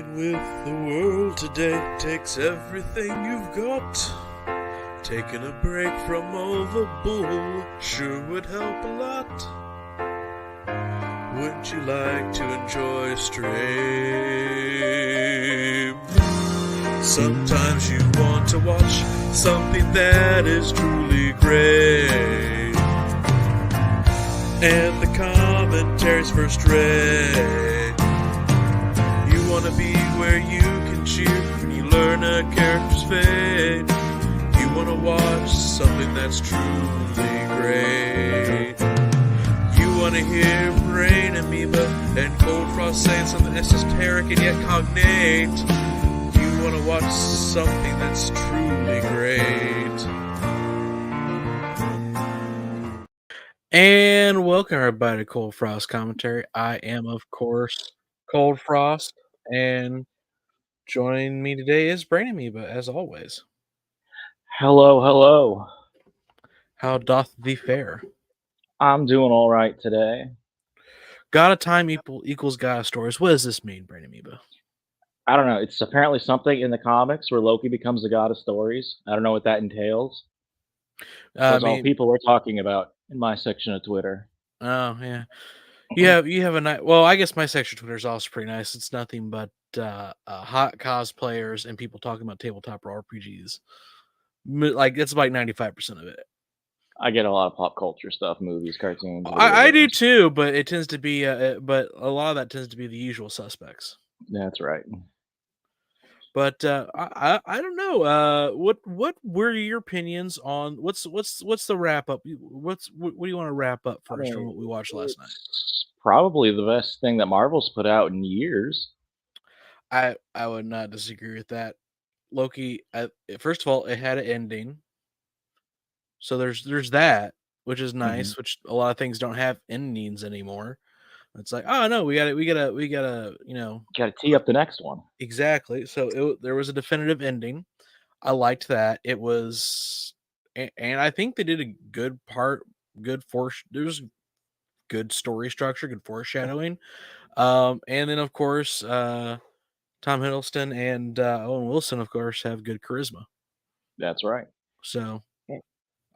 Dealing with the world today takes everything you've got. Taking a break from all the bull sure would help a lot. Wouldn't you like to enjoy a stream? Sometimes you want to watch something that is truly great, and the commentary's first rate. You want to be where you can cheer when you learn a character's fate. You want to watch something that's truly great. You want to hear brain amoeba and Coldfrost saying something esoteric and yet cognate. You want to watch something that's truly great. And welcome everybody to Coldfrost Commentary. I am, of course, Coldfrost, and joining me today is Brain Amoeba, as always. Hello, hello. How doth thee fare? I'm doing all right today. God of time equals God of stories. What does this mean, Brain Amoeba? I don't know. It's apparently something in the comics where Loki becomes the god of stories. I don't know what that entails. That's all people were talking about in my section of Twitter. Oh yeah, you have a nice. Well, I guess my section of Twitter is also pretty nice. It's nothing but hot cosplayers and people talking about tabletop RPGs. Like it's like 95% of it. I get a lot of pop culture stuff, movies, cartoons. I do too, but it tends to be, but a lot of that tends to be the usual suspects. That's right. But I don't know. What were your opinions on what's the wrap up? What do you want to wrap up first from what we watched last night? It's probably the best thing that Marvel's put out in years. I would not disagree with that. Loki, first of all, it had an ending, so there's that, which is nice. Which a lot of things don't have endings anymore. It's like, oh no, we gotta, you know, Got to tee up the next one. Exactly. So there was a definitive ending. I liked that. It was, and I think they did a good part. There's good story structure, good foreshadowing. And then of course, Tom Hiddleston and Owen Wilson, of course, have good charisma. That's right. So Yeah.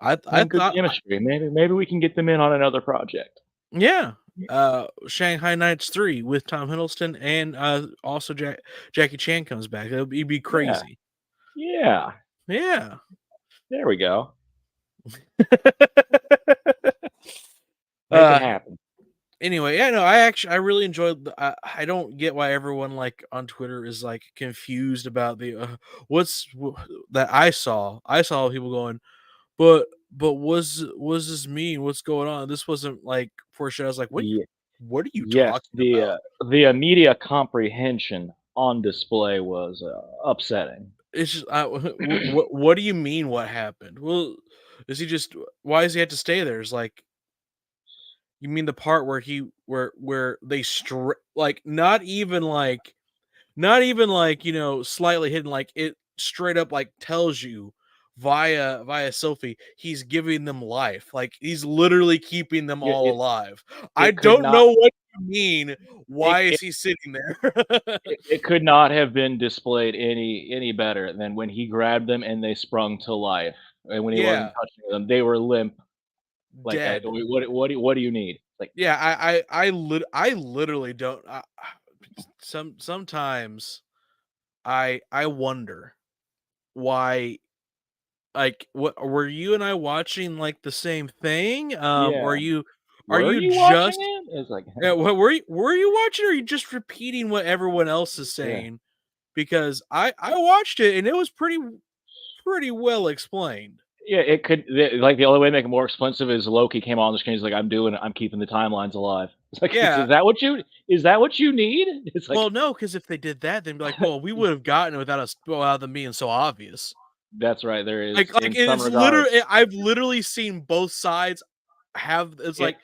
I good thought, chemistry. Maybe we can get them in on another project. yeah. Shanghai Nights 3 with Tom Hiddleston and also Jackie Chan comes back. It'd be crazy. Yeah. Yeah. There we go. Make it happen. Anyway, yeah, no, I really enjoyed. I don't get why everyone like on Twitter is like confused about the that I saw. I saw people going, but was this mean? What's going on? This wasn't like foreshadow. I was like, what are you talking about? The immediate comprehension on display was upsetting. It's just what do you mean? What happened? Well, is he just? Why does he have to stay there? It's like. You mean the part where where they like not even like you know slightly hidden, like it straight up like tells you via Sophie he's giving them life, like he's literally keeping them all alive. I don't know what you mean. Why is he sitting there? It could not have been displayed any better than when he grabbed them and they sprung to life, and when he wasn't touching them, they were limp. Like, Dead. what do you need? Like, yeah, I literally don't. Sometimes I wonder why. Like, what were you and I watching like the same thing? Are you just watching it? It's like, were you watching, or are you just repeating what everyone else is saying? Because I watched it and it was pretty well explained. yeah, it could like the only way to make it more expensive is Loki came on the screen. He's like, I'm keeping the timelines alive. It's like, Yeah. is that what you need? It's like, Well, no, because if they did that, they'd be like, well, we would have gotten it without them being so obvious. That's right. There is Like it's literally, I've literally seen both sides have. It's like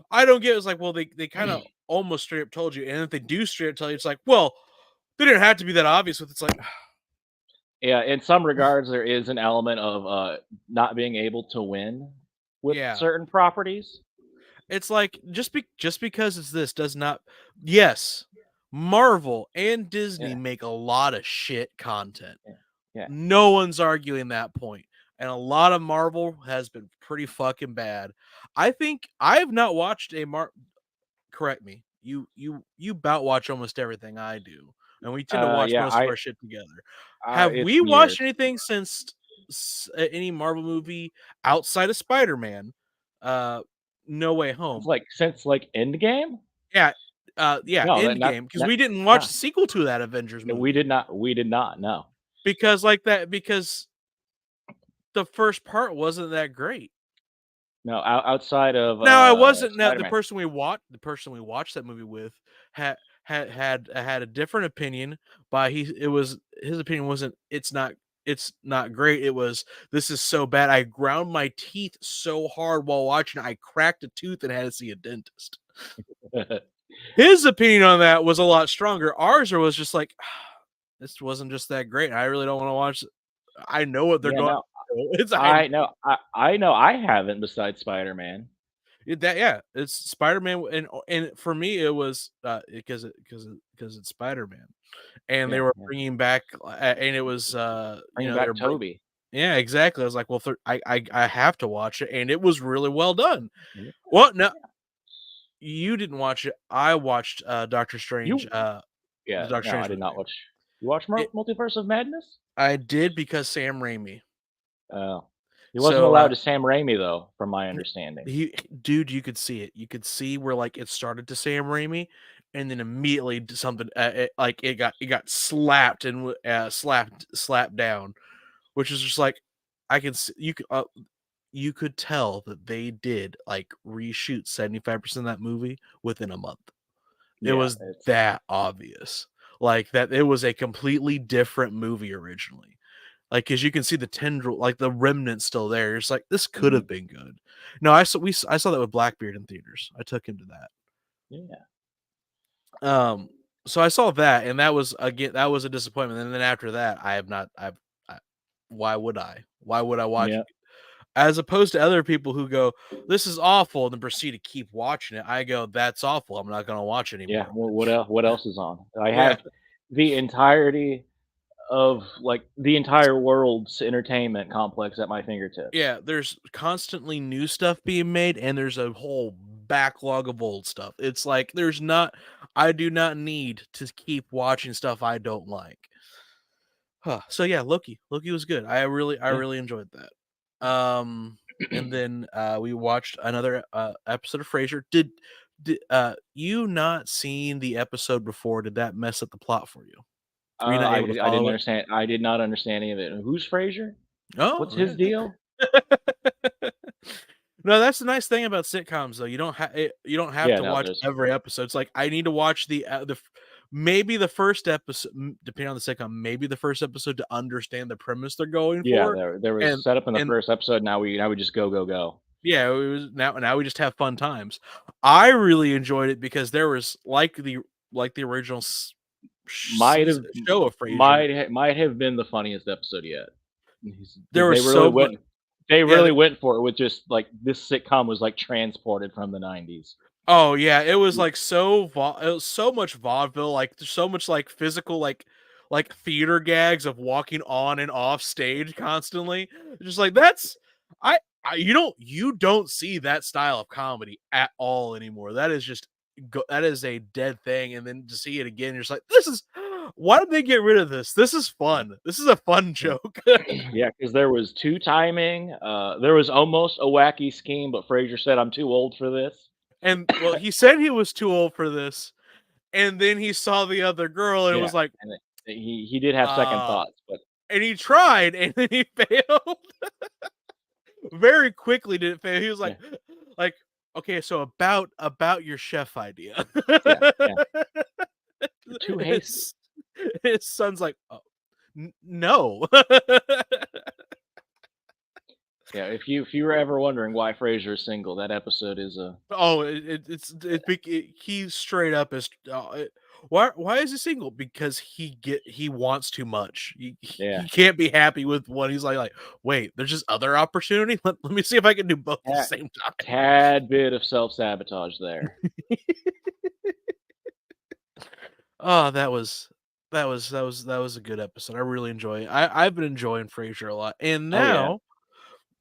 I don't get. It's like, well, they kind of almost straight up told you, and if they do straight up tell you, it's like, well, they didn't have to be that obvious with. It's like, yeah, in some regards, there is an element of not being able to win with certain properties. It's like just because it's this does not. Yes, Marvel and Disney Yeah, make a lot of shit content. yeah, yeah. No one's arguing that point, and a lot of Marvel has been pretty fucking bad. I think I have not watched a correct me. You about watch almost everything I do, and we tend to watch Yeah, most of our shit together. Have it's we been years. watched anything since any Marvel movie outside of Spider-Man? Uh, No Way Home. Since, like, Endgame? Yeah, yeah, No, that Endgame, because not we didn't watch no, the sequel to that Avengers no, we movie did not, no. because the first part wasn't that great. No, outside of, Now I wasn't now Spider-Man. the person we watched that movie with had had a different opinion, but his opinion wasn't it's not great. It was, "This is so bad. I ground my teeth so hard while watching it, I cracked a tooth and had to see a dentist." His opinion on that was a lot stronger. Ours was just like, "This wasn't just that great. I really don't wanna watch it. I know what they're Yeah, going no, to do." It's I I know I haven't besides Spider-Man. Yeah, it's Spider-Man, and for me, it was, because it's Spider-Man, and they Yeah, were yeah. bringing back, and it was, Bring they were back bring Toby. yeah, exactly. I was like, "Well, I have to watch it," and it was really well done. Yeah, Well, no, yeah. you didn't watch it. I watched, Doctor Strange, You the Yeah, Doctor no, I Strange did not movie. watch. You watch It Multiverse of Madness? I did because Sam Raimi. Oh. He wasn't So, allowed to Sam Raimi though, from my He understanding. dude, you could see it. You could see where, like, it started to Sam Raimi, and then immediately something, it got slapped and slapped down, which is just like, I can s you could tell that they did, like, reshoot 75% of that movie within a month. It Yeah, was it's that obvious. Like, that it was a completely different movie originally. Like, cause you can see the tendril, like, the remnants still there. It's like, "This could mhm, have been good." No, I saw that with Blackbeard in theaters. I took him to that. yeah, Um, so I saw that, and that was, again, that was a disappointment, and then after that, I have not I why would I? Why would I watch, yeah, as opposed to other people who go, "This is awful," and then proceed to keep watching it. I go, "That's awful. I'm not gonna watch yeah. anymore." Well, what else is on? I Yeah. have the entirety of, like, the entire world's entertainment complex at my fingertips. Yeah, there's constantly new stuff being made, and there's a whole backlog of old stuff. It's like I do not need to keep watching stuff I don't like. Huh. So yeah, Loki. Loki was good. I Yeah. really enjoyed that. And then we watched another episode of Frasier. Did you not seen the episode before? Did that mess up the plot for you? Were you not able to I didn't follow it? understand. I did not understand any of it. Who's Frasier? What's Oh, his deal? no, that's the nice thing about sitcoms, though. You don't have Yeah, to no, watch there's every episode. It's like, I need to watch maybe the first episode, depending on the sitcom, maybe the first episode to understand the premise they're going yeah, for, there was and setup in the and first episode. Now we just go, go, go. yeah, it was now we just have fun times. I really enjoyed it because there was, like the original Might have show of Frasier. might have been the funniest episode yet. There Because was so much. they Yeah. really went for it with just, like, this sitcom was, like, transported from the '90s. Oh, yeah, it was, Yeah, like, it was so much vaudeville, like, there's so much, like, physical, like, theater gags of walking on and off stage constantly. Just like, that's you don't see that style of comedy at all anymore. That is just that is a dead thing, and then to see it again, you're just like, "This is why did they get rid of this? This is yeah, fun. This is a fun yeah. joke." Yeah, 'cause there was 2 timing, there was almost a wacky scheme, but Frasier said, "I'm too old for this." And, well, he said he was too old for this, and then he saw the other girl, and it Yeah, was like, and he did have second "Uh," thoughts, but and he tried, and then he failed. Very quickly did it fail. He was yeah, like, "Okay, so about your chef idea." yeah, yeah. Too hasty. His his son's like, "Oh, n no." Yeah, if you were ever wondering why Frasier is single, that episode is a Oh, he straight up is, why is he single? Because he wants too much. yeah, He can't be happy with one. He's like, "Wait, there's just other opportunity? Let me see if I can do both at the tad same time." tad bit of self-sabotage there. Oh, that was a good episode. I really enjoy it. I've been enjoying Frasier a lot, and Oh yeah, now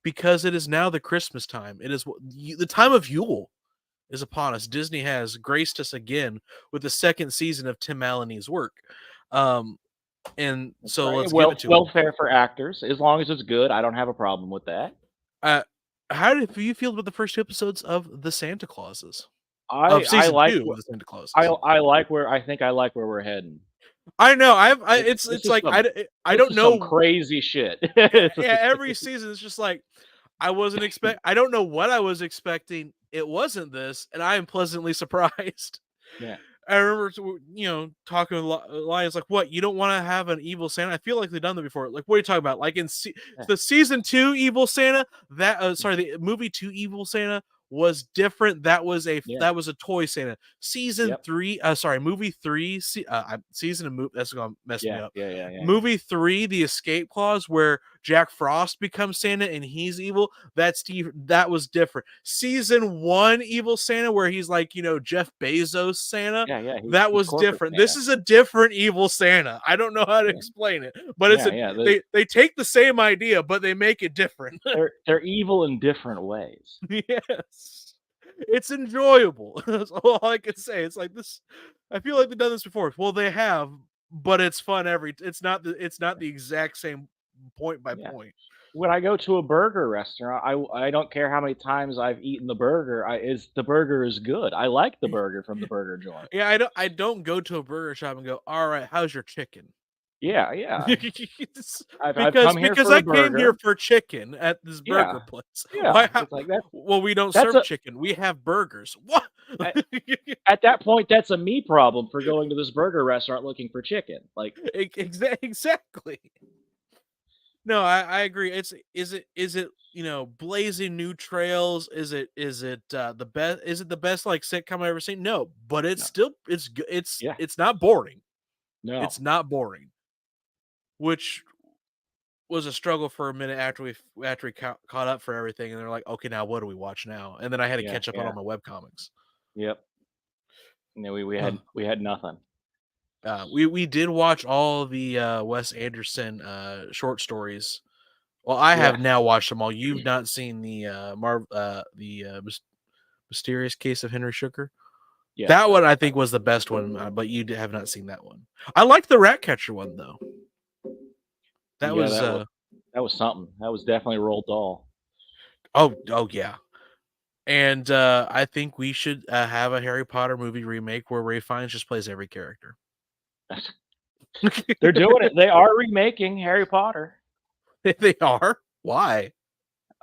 because it is now the Christmas time, it is the time of Yule is upon us. Disney has graced us again with the second season of Tim Allen's work, um, and that's so right. let's give it to him. Welfare for actors, as long as it's good, I don't have a problem with that. Uh, how did you feel about the first two episodes of the Santa Clauses of I season like two of wh the Santa Clauses? I think I like where we're heading. I know. This It's is like some I this don't is some know. crazy shit. It's Yeah, like every season is just like I don't know what I was expecting. It wasn't this, and I am pleasantly surprised. yeah, I remember, talking with Lions like, "What? You don't want to have an evil Santa?" I feel like they've done that before. Like, what are you talking about? Like in yeah, the season two Evil Santa, the movie two Evil Santa was different. yeah, That was a toy Santa. Season yep, three, movie three, season of movie. That's gonna mess me yeah, up. yeah, yeah, yeah, yeah, Movie three, the escape clause, where Jack Frost becomes Santa and he's evil. That was different. Season one, Evil Santa, where he's like Jeff Bezos Santa. yeah, yeah. That He's was corporate different. This Santa. is a different Evil Santa. I don't know how to Yeah, explain it, but yeah, yeah. they take the same idea, but they make it different. They're evil in different ways. Yes, it's enjoyable. That's all I can say. It's like this. I feel like they've done this before. Well, they have, but it's fun it's not the exact same point by Yeah. point. When I go to a burger restaurant, I don't care how many times I've eaten the burger. The burger is good. I like the burger from the burger joint. Yeah, I don't go to a burger shop and go, all right, how's your chicken? Yeah, yeah. It's- I've come here because for a I came here burger. for chicken at this Yeah, burger place. yeah. Why? It's like Well, we don't that's serve a chicken. We have burgers. What? at, at that point that's a me problem for going to this burger restaurant looking for chicken. Like, Exactly. No, I agree. Is it blazing new trails? Is it the best? Is it the best like sitcom I've ever seen? No, but it's no, still it's good. yeah, It's not boring. no, It's not boring, which was a struggle for a minute after we caught up for everything, and they're like, okay, now what do we watch now? And then I had to yeah, catch up on yeah, all my webcomics. yep. No, Ugh. we had nothing. We did watch all the Wes Anderson short stories. Well, I have Yeah, now watched them all. You've not seen the Mysterious Case of Henry Sugar. yes, That one I think was the best one, but you have not seen that one. I liked the Ratcatcher one though. That yeah. was That was something. That was definitely Roald Dahl. oh yeah. And I think we should have a Harry Potter movie remake where Ray Fiennes just plays every character. They're doing it. They are remaking Harry Potter. They are. Why?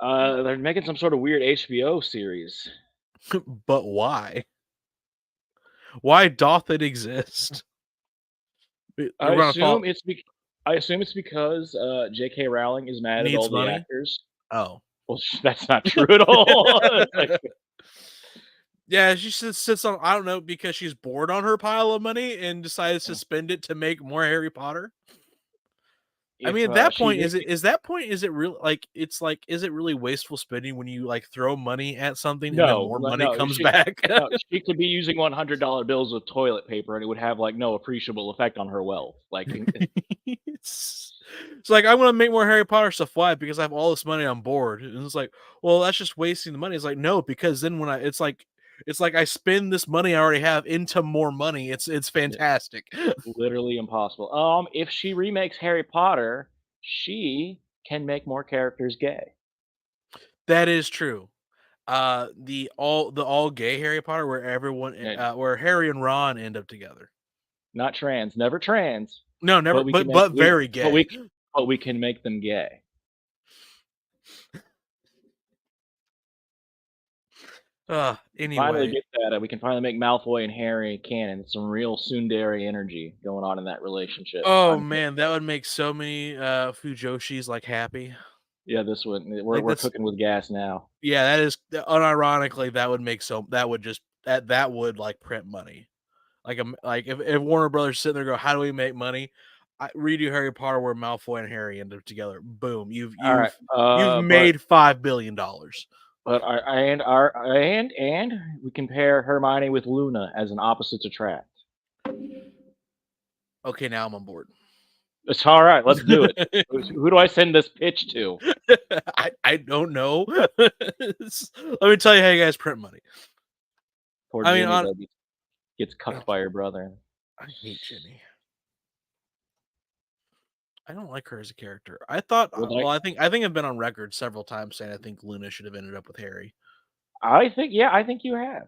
They're making some sort of weird HBO series. But why? Why doth it exist? I We're gonna assume fall. it's bec I assume it's because, J.K. Rowling is mad at all Needs the money. actors. Oh. Well, that's not true at all. It's like, Yeah, she sits on. I don't know because she's bored on her pile of money and decides to yeah, spend it to make more Harry Potter. I if, mean, at that she point, re is it real? Like, it's like, is it really wasteful spending when you like throw money at something and then no, more no, money no, comes back? no, she could be using $100 bills with toilet paper, and it would have, like, no appreciable effect on her wealth. Like, It's like I'm gonna make more Harry Potter stuff. Why? Because I have all this money on board. And it's like, well, that's just wasting the money. It's like, no, because then it's like I spend this money I already have into more money. It's yeah, fantastic. literally impossible. If she remakes Harry Potter, she can make more characters gay. That is true. The all gay Harry Potter where And where Harry and Ron end up together. not trans, never trans, No, but never, but very gay. we can make them gay. Finally Anyway. get that, we can finally make Malfoy and Harry canon. Some real tsundere energy going on in that relationship. Oh I'm man, that would make so many Fujoshis like happy. Yeah, this one Like we're that's cooking with gas now. Yeah, that is unironically that would make that would just that would like print money. Like if Warner Brothers sit there and go, how do we make money? Redo Harry Potter where Malfoy and Harry end up together. Boom, All right, you've made $5 billion. but our and we compare Hermione with Luna as an opposites attract. Okay. Okay, now I'm on board. It's all right. Let's do it. Who do I send this pitch to? I don't know. Let me tell you how you guys print money. Poor I mean, Ginny on though gets cucked by her brother. I hate Ginny. I don't like her as a character. I thought, Well, well, I think I've been on record several times saying I think Luna should have ended up with Harry I think you have.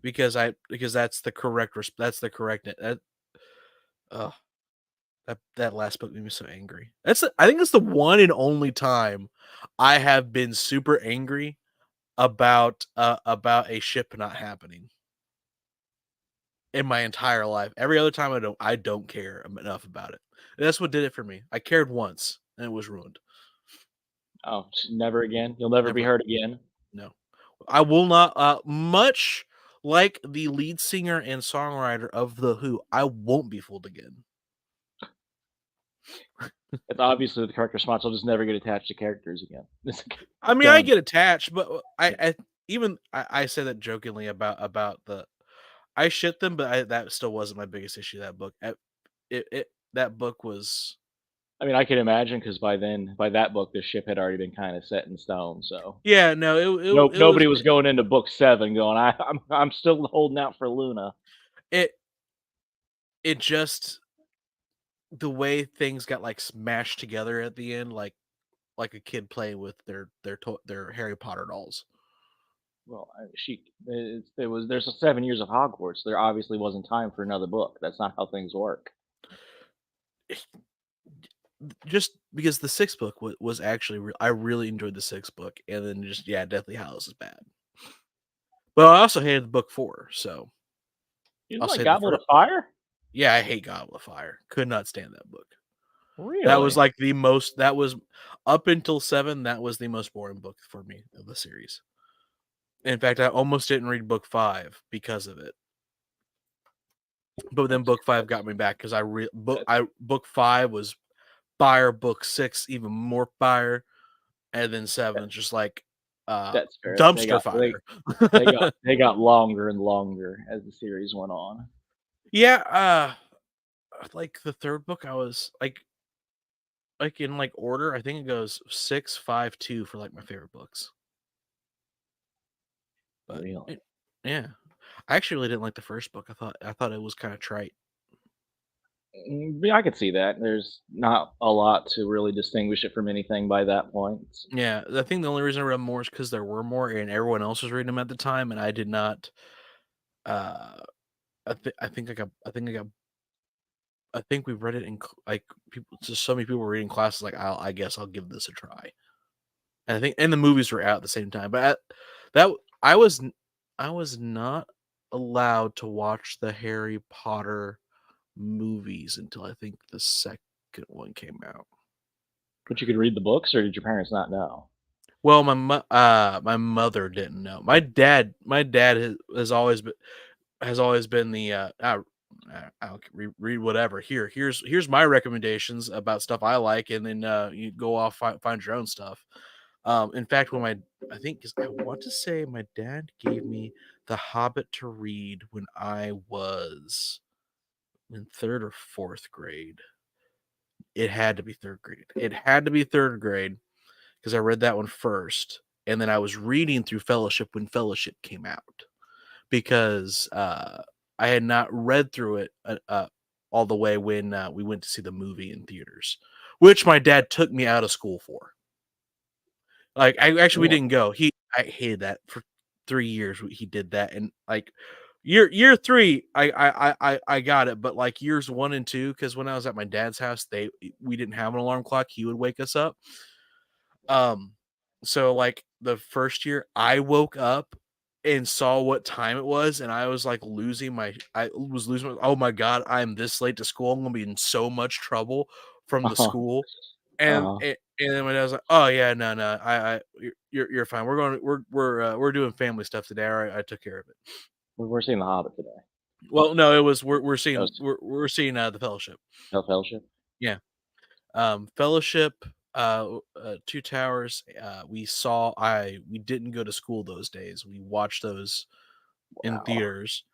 because that's the correct that's the correct that ugh, that last book made me so angry. I think it's the one and only time I have been super angry about a ship not happening in my entire life. Every other time I don't care enough about it. And that's what did it for me. I cared once and it was ruined. Oh, never again. You'll never be Never. heard again. No. I will not much like the lead singer and songwriter of The Who, I won't be fooled again. It's obviously the correct response. I'll just never get attached to characters again. It's I mean, I done. get attached, but Yeah. I say that jokingly about the I shit them, but that still wasn't my biggest issue. That book, that book was I mean, I can imagine because by that book, the ship had already been kind of set in stone. So yeah, no, it was nobody was going into book 7 going, I'm still holding out for Luna. it it just the way things got like smashed together at the end, like a kid playing with their Harry Potter dolls. Well, there's a 7 years of Hogwarts. There obviously wasn't time for another book. That's not how things work. Just because the sixth book was actually I really enjoyed the sixth book, and then just yeah, Deathly Hallows is bad. But I also hated book 4, so You I'll didn't like say the Goblet first. of Fire? Yeah, I hate Goblet of Fire. Could not stand that book. That was Really? like the most. That was up until 7. That was the most boring book for me of the series. In fact, I almost didn't read book 5 because of it. But then That's book 5 that's got me back because that book 5 was fire. Book 6 even more fire, and then that 7 just like that's fair. dumpster fire. They got longer and longer as the series went on. Yeah, like the third book, I was like in like order. I think it goes 6, 5, 2 for like my favorite books. But Really? yeah, I actually really didn't like the first book. I thought it was kind of trite. Yeah, I could see that. There's not a lot to really distinguish it from anything by that point. Yeah, I think the only reason I read more is because there were more, and everyone else was reading them at the time, and I did not. Uh, I think we read it in like people. Just so many people were reading classes. Like I guess I'll give this a try. And I think and the movies were out at the same time. But that I was not allowed to watch the Harry Potter movies until I think the second one came out. But you could read the books, or did your parents not know? Well, my mother didn't know. My dad has always been the I'll read whatever. Here's my recommendations about stuff I like, and then you go off find your own stuff. In fact, when I want to say my dad gave me The Hobbit to read when I was in third or fourth grade. It had to be third grade. It had to be third grade because I read that one first, and then I was reading through Fellowship when Fellowship came out because I had not read through it all the way when we went to see the movie in theaters, which my dad took me out of school for. Like, we Really? didn't go. I hated that for 3 years. He did that, and like year 3, I got it, but like years 1 and 2, because when I was at my dad's house, we didn't have an alarm clock. He would wake us up. Um, so like the first year, I woke up and saw what time it was, and I was like oh my god, I'm this late to school. I'm gonna be in so much trouble from the Uh-huh. school. And Uh-huh. and then my dad was like, "Oh yeah, no, you're fine. We're doing family stuff today. All right, I took care of it." We're seeing The Hobbit today. Well, no, it was That seeing was the Fellowship. Fellowship? Yeah, Fellowship, Two Towers. We didn't go to school those days. We watched those in Wow. theaters.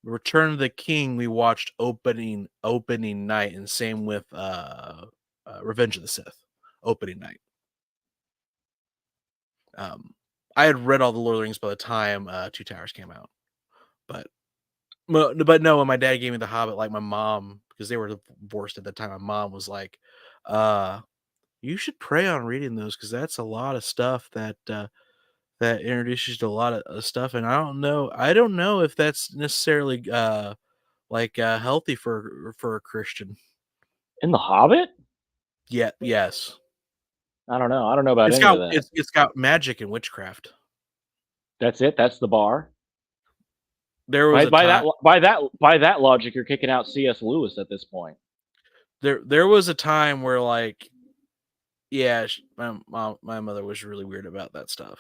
Return of the King, we watched opening night, and same with Revenge of the Sith opening night. I had read all the Lord of the Rings by the time Two Towers came out, but no, when my dad gave me The Hobbit, like my mom, because they were divorced at the time, my mom was like, "You should pray on reading those because that's a lot of stuff that introduces you to a lot of stuff." And I don't know if that's necessarily healthy for a Christian. In The Hobbit? Yeah, yes. I don't know. I don't know about any of that. It's got magic and witchcraft. That's it? That's the bar? There was By a by that time lo by that by that logic, you're kicking out C.S. Lewis at this point. there was a time where, like, yeah, my mother was really weird about that stuff.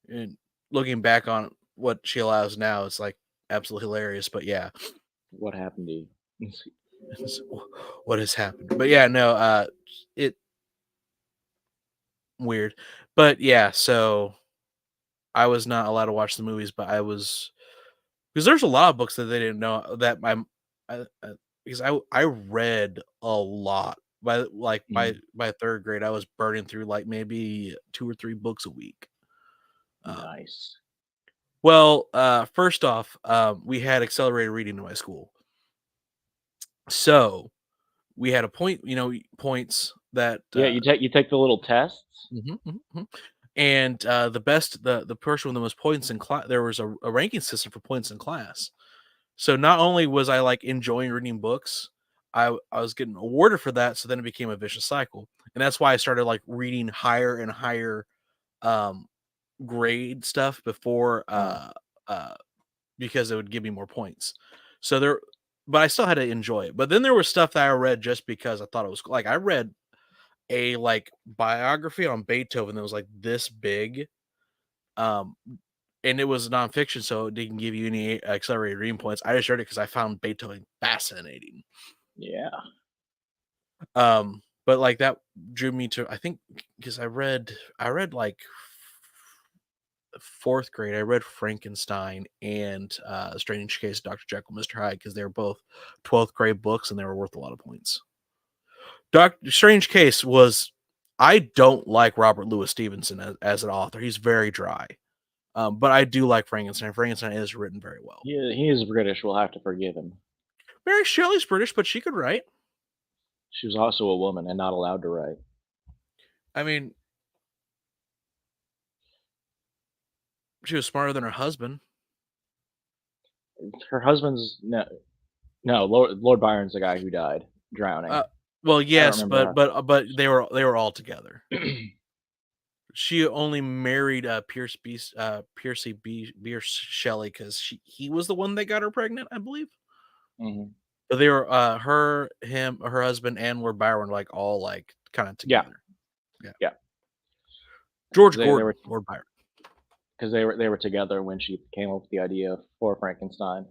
And looking back on what she allows now, it's, like, absolutely hilarious, but yeah, What happened to you? it's what has happened. But yeah, no, it weird. But yeah, so I was not allowed to watch the movies, but I was, because there's a lot of books that they didn't know that because I read a lot. Mhm. By 3rd grade, I was burning through, like, maybe 2 or 3 books a week. Um, Nice. well, first off, we had accelerated reading in my school. So, we had a points that, Yeah, you take the little tests? mhm, mhm, mhm, and, the person with the most points in class, there was a ranking system for points in class. So not only was I, like, enjoying reading books, I was getting awarded for that, so then it became a vicious cycle, and that's why I started, like, reading higher and higher, um, grade stuff before, Uh, uh because it would give me more points. So there but I still had to enjoy it. But then there was stuff that I read just because I thought it was like, I read a, like, biography on Beethoven that was, like, this big, um, and it was nonfiction, so it didn't give you any accelerated reading points. I just read it because I found Beethoven fascinating. yeah. But, like, that drew me to, I think, because I read, like, 4th grade, I read Frankenstein and, Strange Case of Dr. Jekyll, Mr. Hyde, because they were both 12th grade books and they were worth a lot of points. Doctor Strange Case was I don't like Robert Louis Stevenson as an author. He's very dry. But I do like Frankenstein. Frankenstein is written very well. He is British, we'll have to forgive him. Mary Shelley's British, but she could write. She was also a woman and not allowed to write. I mean, she was smarter than her husband. Her husband's no, Lord Byron's the guy who died drowning. Uh, well, I don't yes, remember but how. they were all together. She only married Piercy B. Shelley because he was the one that got her pregnant, I believe. Mhm. But they were her husband, and Lord Byron, like, all, like, kind of Yeah, together. Yeah, yeah. George They were Gordon, Lord Byron. because they were together when she came up with the idea for Frankenstein.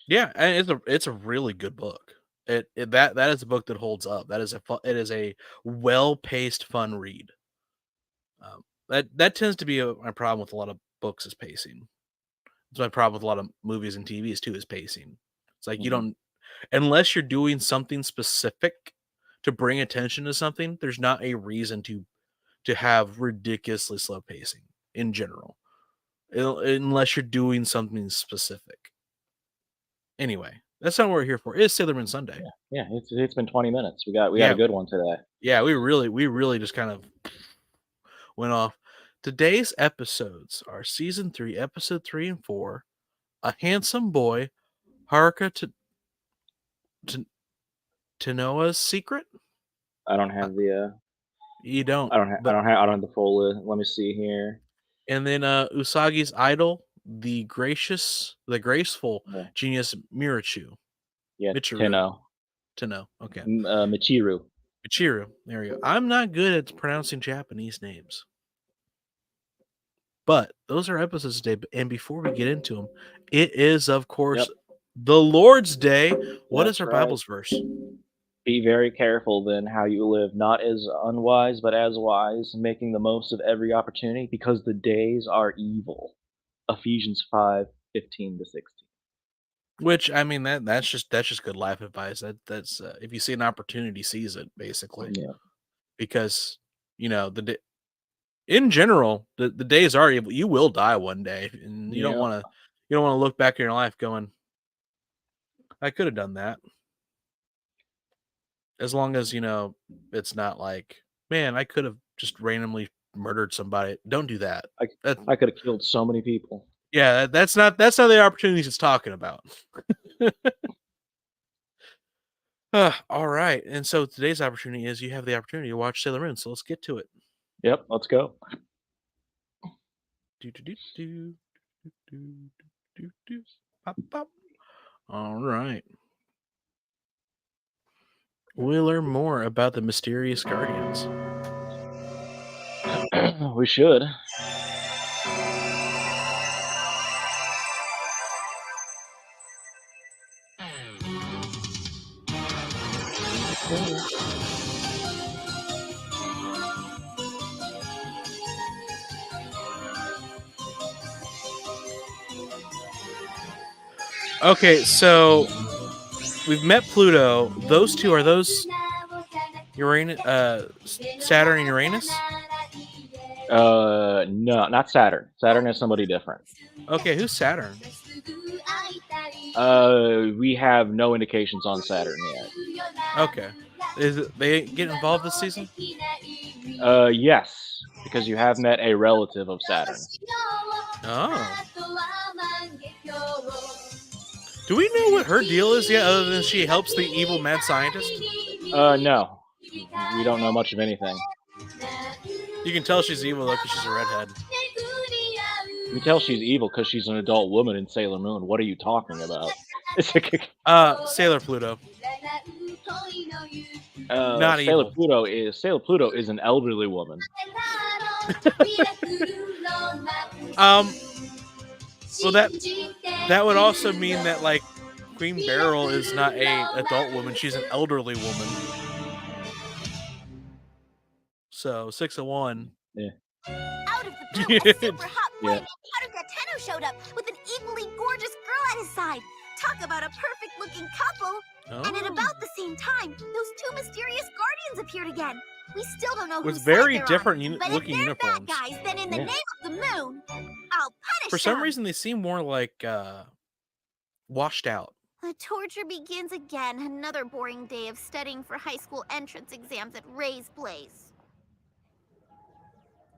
Yeah, and it's a really good book. That is a book that holds up. It is a well-paced, fun read. That tends to be my problem with a lot of books is pacing. It's my problem with a lot of movies and TVs too is pacing. It's like you Mhm, don't unless you're doing something specific to bring attention to something, there's not a reason to have ridiculously slow pacing in general. Unless you're doing something specific. Anyway, that's not what we're here for. It's Sailor Moon Sunday. yeah, yeah, it's been 20 minutes. We got a Yeah, good one today. yeah, we really just kind of went off. Today's episodes are season 3, episode 3 and 4. A handsome boy, Haruka to Noah's secret. I don't Uh, have the, you don't, I don't have I but don't have I don't have the full let me see here. and then Usagi's idol, the graceful Yeah, genius yeah, Michiru. Tenno, To know, okay, Michiru. Michiru. There we go. I'm not good at pronouncing Japanese names. But those are episodes today, and before we get into them, it is, of course, Yep, the Lord's Day. What is that's our right. Bible's verse? Be very careful then how you live, not as unwise, but as wise, making the most of every opportunity, because the days are evil. Ephesians 5:15 to 16. Which I mean that's just good life advice. That's if you see an opportunity, seize it, basically. Yeah. Because in general, the days are you will die one day, and Yep. you don't want to look back in your life going, I could have done that. As long as it's not like, man, I could have just randomly murdered somebody. Don't do that. I That I could have killed so many people. yeah, that's not the opportunities it's talking about. All right, and so today's opportunity is you have the opportunity to watch Sailor Moon. So let's get to it. Yep, let's go. Do do do do do do do. Pop pop. All right. We'll learn more about the mysterious guardians. We should. Okay, so we've met Pluto. Those two are those Uranus, Saturn and Uranus. No, not Saturn. Saturn is somebody different. Okay, who's Saturn? We have no indications on Saturn yet. Okay, they get involved this season? Yes, because you have met a relative of Saturn. Oh. Do we know what her deal is yet, other than she helps the evil mad scientist? No. We don't know much of anything. You can tell she's evil, though, because she's a redhead. You can tell she's evil because she's an adult woman in Sailor Moon. What are you talking about? Sailor Pluto. Not Sailor evil. Sailor Pluto is an elderly woman. Well, that would also mean that, like, Queen Beryl is not a adult woman; she's an elderly woman. So 6 of 1. Yeah. Out of the blue, a super hot boy named Haruka showed up with an equally gorgeous girl at his side. Talk about a perfect-looking couple. Oh. And at about the same time, those two mysterious guardians appeared again. We still don't know with whose very side they're different on, but looking if they're uniforms. bad guys, then in the name of the moon, I'll punish For some them. reason, they seem more like washed out. The torture begins again. Another boring day of studying for high school entrance exams at Ray's place.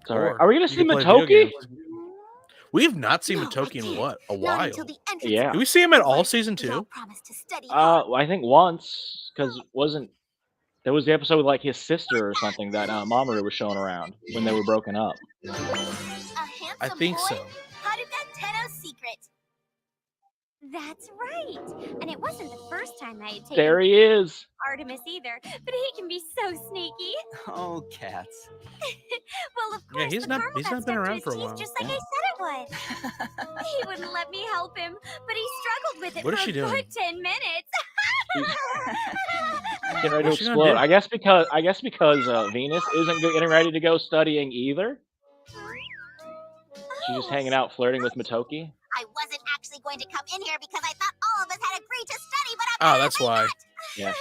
It's all right. Are we gonna see Motoki? We've not seen Motoki in what? A while. Until the entrance Yeah. Do we see him at all season 2? I think once, because there was the episode with like his sister or something that Mamoru was showing around when they were broken up. I think so. Haruka Tenno's secret. That's right. And it wasn't the first time I had taken There he is. Artemis either, but he can be so sneaky. Oh, cats. Well, of course, Yeah, he's not been around for a while. Just like I said it would. He wouldn't let me help him, but he struggled with it What is for she a doing? good 10 minutes. Getting ready to explode. I guess because Venus isn't getting ready to go studying either. She's just hanging out flirting with Motoki. I wasn't actually going to come in here because I thought all of us had agreed to study, but that's why. Not. Yeah.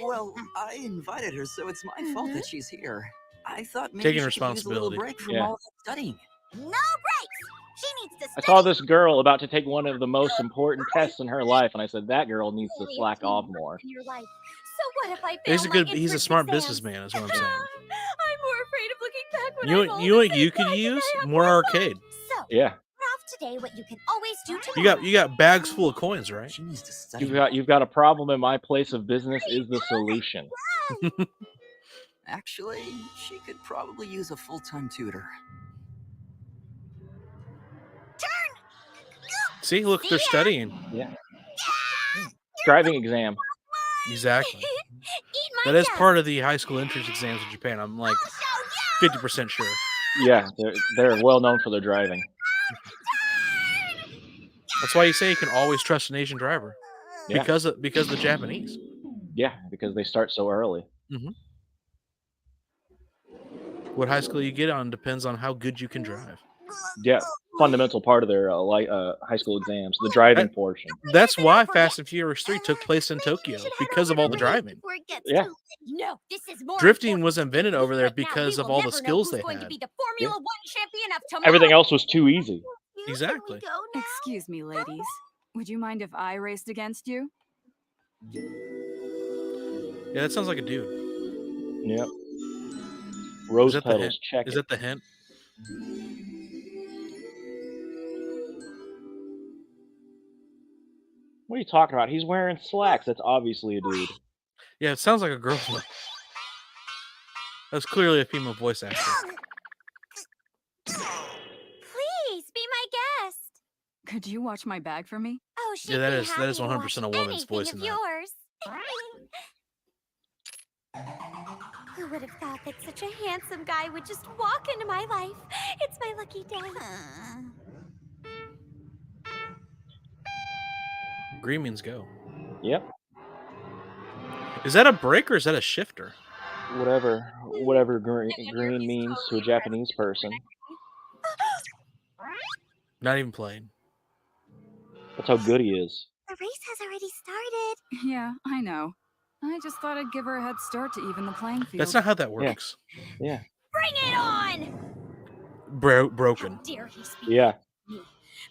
Well, I invited her, so it's my fault that she's here. I thought maybe Taking she responsibility. could use a little break from all that studying. No breaks. She needs to study. I saw this girl about to take one of the most important tests in her life, and I said that girl needs to slack off more. In your life. So what if I fail He's a smart businessman, is what I'm saying. I'm more afraid of looking back when You know what you could use? More arcade. So, Yeah. off today what you can always do You got bags full of coins, right? She needs to study. You've got a problem, and my place of business is the solution. Actually, she could probably use a full-time tutor. See, look, they're studying. Yeah. Driving exam. Exactly. That is part of the high school entrance exams in Japan. I'm like 50% sure. Yeah, they're well known for their driving. That's why you say you can always trust an Asian driver. Yeah. Because of the Japanese. Yeah, because they start so early. Mm-hmm. What high school you get on depends on how good you can drive. fundamental part of their high school exams, the driving portion. That's why Fast and Furious 3 took place in Tokyo, because of all the driving. Yeah. No, this is more Drifting was invented over there because of all the skills they had. Everything else was too easy. Exactly. Excuse me, ladies. Would you mind if I raced against you? Yeah, that sounds like a dude. Yep. Rose Is that the petals, hint? check Is it. that the hint? What are you talking about? He's wearing slacks. That's obviously a dude. Yeah, it sounds like a girl. That's clearly a female voice actor. Please be my guest. Could you watch my bag for me? Oh, she'd Yeah, that be is happy to 100% a watch woman's voice in anything of that. yours. Who would have thought that such a handsome guy would just walk into my life? It's my lucky day. Green means go. Yep. Is that a brake or is that a shifter? Whatever green means to a Japanese person. Not even playing. That's how good he is. The race has already started. Yeah, I know. I just thought I'd give her a head start to even the playing field. That's not how that works. Yeah. Bring it on! Broken. How dare he speak Yeah.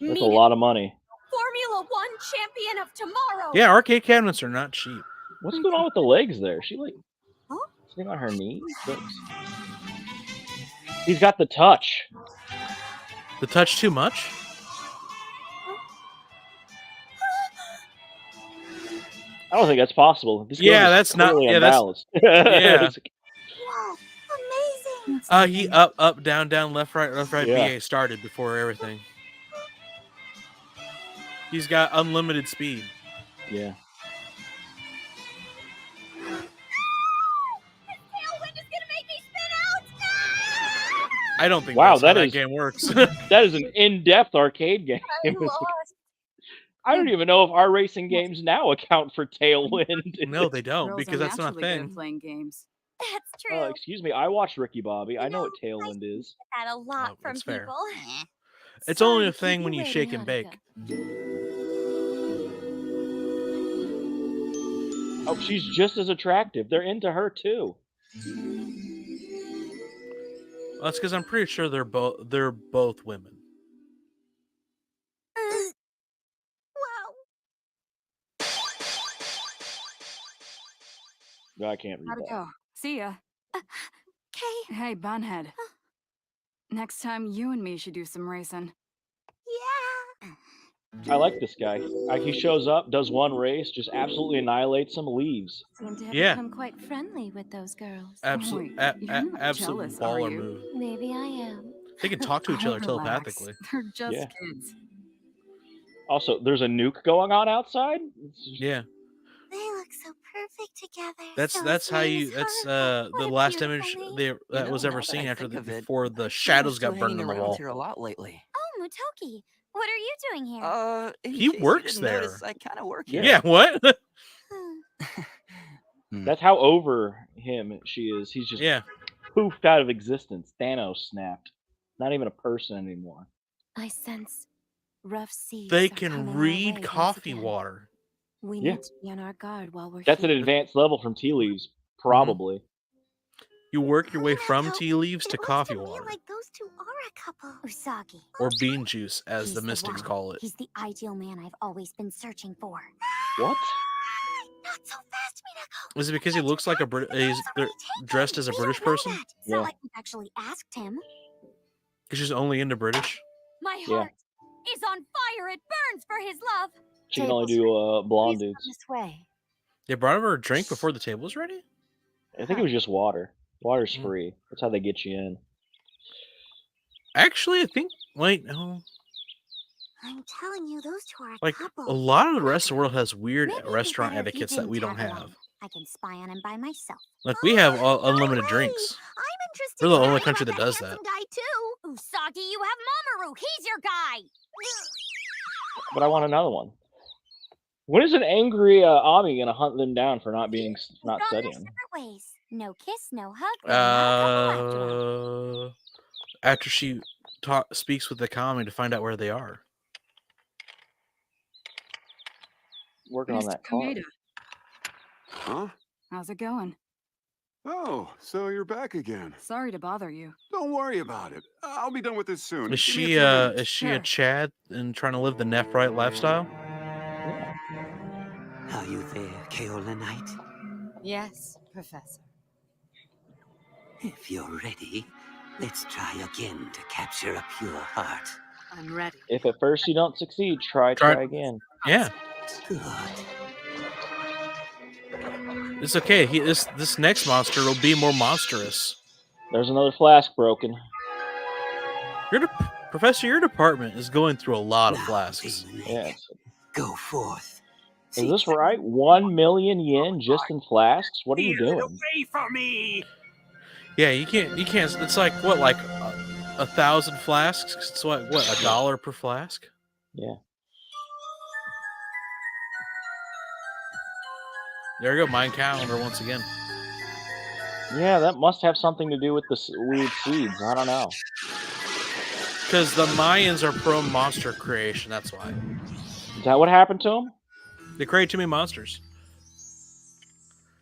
That's a lot of money. Formula One champion of tomorrow. Yeah, arcade cabinets are not cheap. What's going on with the legs there? Is she like Huh? sitting on her knees? He's got the touch. The touch too much? I don't think that's possible. This Yeah, game is that's not. clearly Yeah, that's. unbalanced. Yeah. Wow, amazing. He up, down, left, right, Yeah. BA started before everything. He's got unlimited speed. Yeah. Tailwind is gonna make me spin out. I don't think Wow, that's how that that is- game works. That is an in-depth arcade game. I'm lost. I don't even know if our racing games now account for tailwind. No, they don't, Girls because are that's not a naturally good at thing. playing games. That's true. Excuse me, I watched Ricky Bobby. I know what tailwind is. That a lot Oh, from that's fair. people. It's only a thing when you shake and bake. Oh, she's just as attractive. They're into her too. Well, that's because I'm pretty sure they're both women. Wow. No, I can't read Gotta that. go. See ya. Okay. Hey, Bunhead. Next time, you and me should do some racing. Yeah. I like this guy. He shows up, does one race, just absolutely annihilates them, leaves. Seem to have Yeah. become quite friendly with those girls. Absolute, Wait, you're not absolute jealous, are baller you? move. Maybe I am. They can talk to each other Oh, relax. telepathically. They're just Yeah. kids. Also, there's a nuke going on outside. Yeah, They look so perfect together. that's So how sweet you. as That's her. What the a last beautiful image name. that was ever now that seen I after think of it, before the I shadows still got burned in hanging the around wall. here a lot lately. Oh, Mutoki, what are you doing here? In He case you works didn't there. notice, I kind of work Yeah. here. Yeah, what? That's how over him she is. He's just Yeah, poofed out of existence. Thanos snapped. Not even a person anymore. I sense rough seas. they are can coming our way read once coffee again. water. We Yeah. need to be on our guard while we're That's an here. advanced level from tea leaves, probably. You work your way from Naruto, tea leaves it to looks coffee to me water, like those two are a couple. Usagi. or bean juice, as He's the mystics one. call it. He's the ideal man I've always been searching for. What? Not so fast, Minako. Is it because he looks like a he's dressed as a British person? It's Yeah. not like we've actually asked him. Because she's only into British. My Yeah. heart is on fire. It burns for his love. She can only do blonde Please come dudes. this way. They brought her a drink before the table was ready? I think it was just water. Water's Mm. free. That's how they get you in. Actually, I think. Wait, no. I'm telling you, those two are a Like, couple. a lot of the rest of the world has weird Maybe it'd be restaurant better if you etiquettes that didn't we don't tag have. along. I can spy on him by myself. Like, we have Oh, unlimited no drinks. way. I'm interested. We're the in only hearing country about that does handsome that. guy too. Usagi, you have Mamoru. He's your guy. But I want another one. When is an angry Ami gonna hunt them down for not We've not gone our studying? separate ways. No kiss, no hug. They're not a couple after all. After she speaks with the kami to find out where they are. Working on Mr. that car. Kameda, Huh? how's it going? Oh, so you're back again. Sorry to bother you. Don't worry about it. I'll be done with this soon. Is Give me a she few minutes. is she a Sure. Chad and trying to live the Nephrite lifestyle? Are you there, Kaolinite? Yes, Professor. If you're ready, let's try again to capture a pure heart. I'm ready. If at first you don't succeed, try again. Yeah, Good. it's okay. This next monster will be more monstrous. There's another flask broken. Professor, your department is going through a lot of Now, flasks. Demon Egg, Yes. go forth. Is this right? 1 million yen just in flasks? What are you doing? Away from me! Yeah, you can't. It's like what, like 1,000 flasks? It's what, $1 per flask? Yeah. There you go, mine calendar once again. Yeah, that must have something to do with the weird seeds. I don't know. Because the Mayans are pro monster creation. That's why Is that what happened to them? they create too many monsters.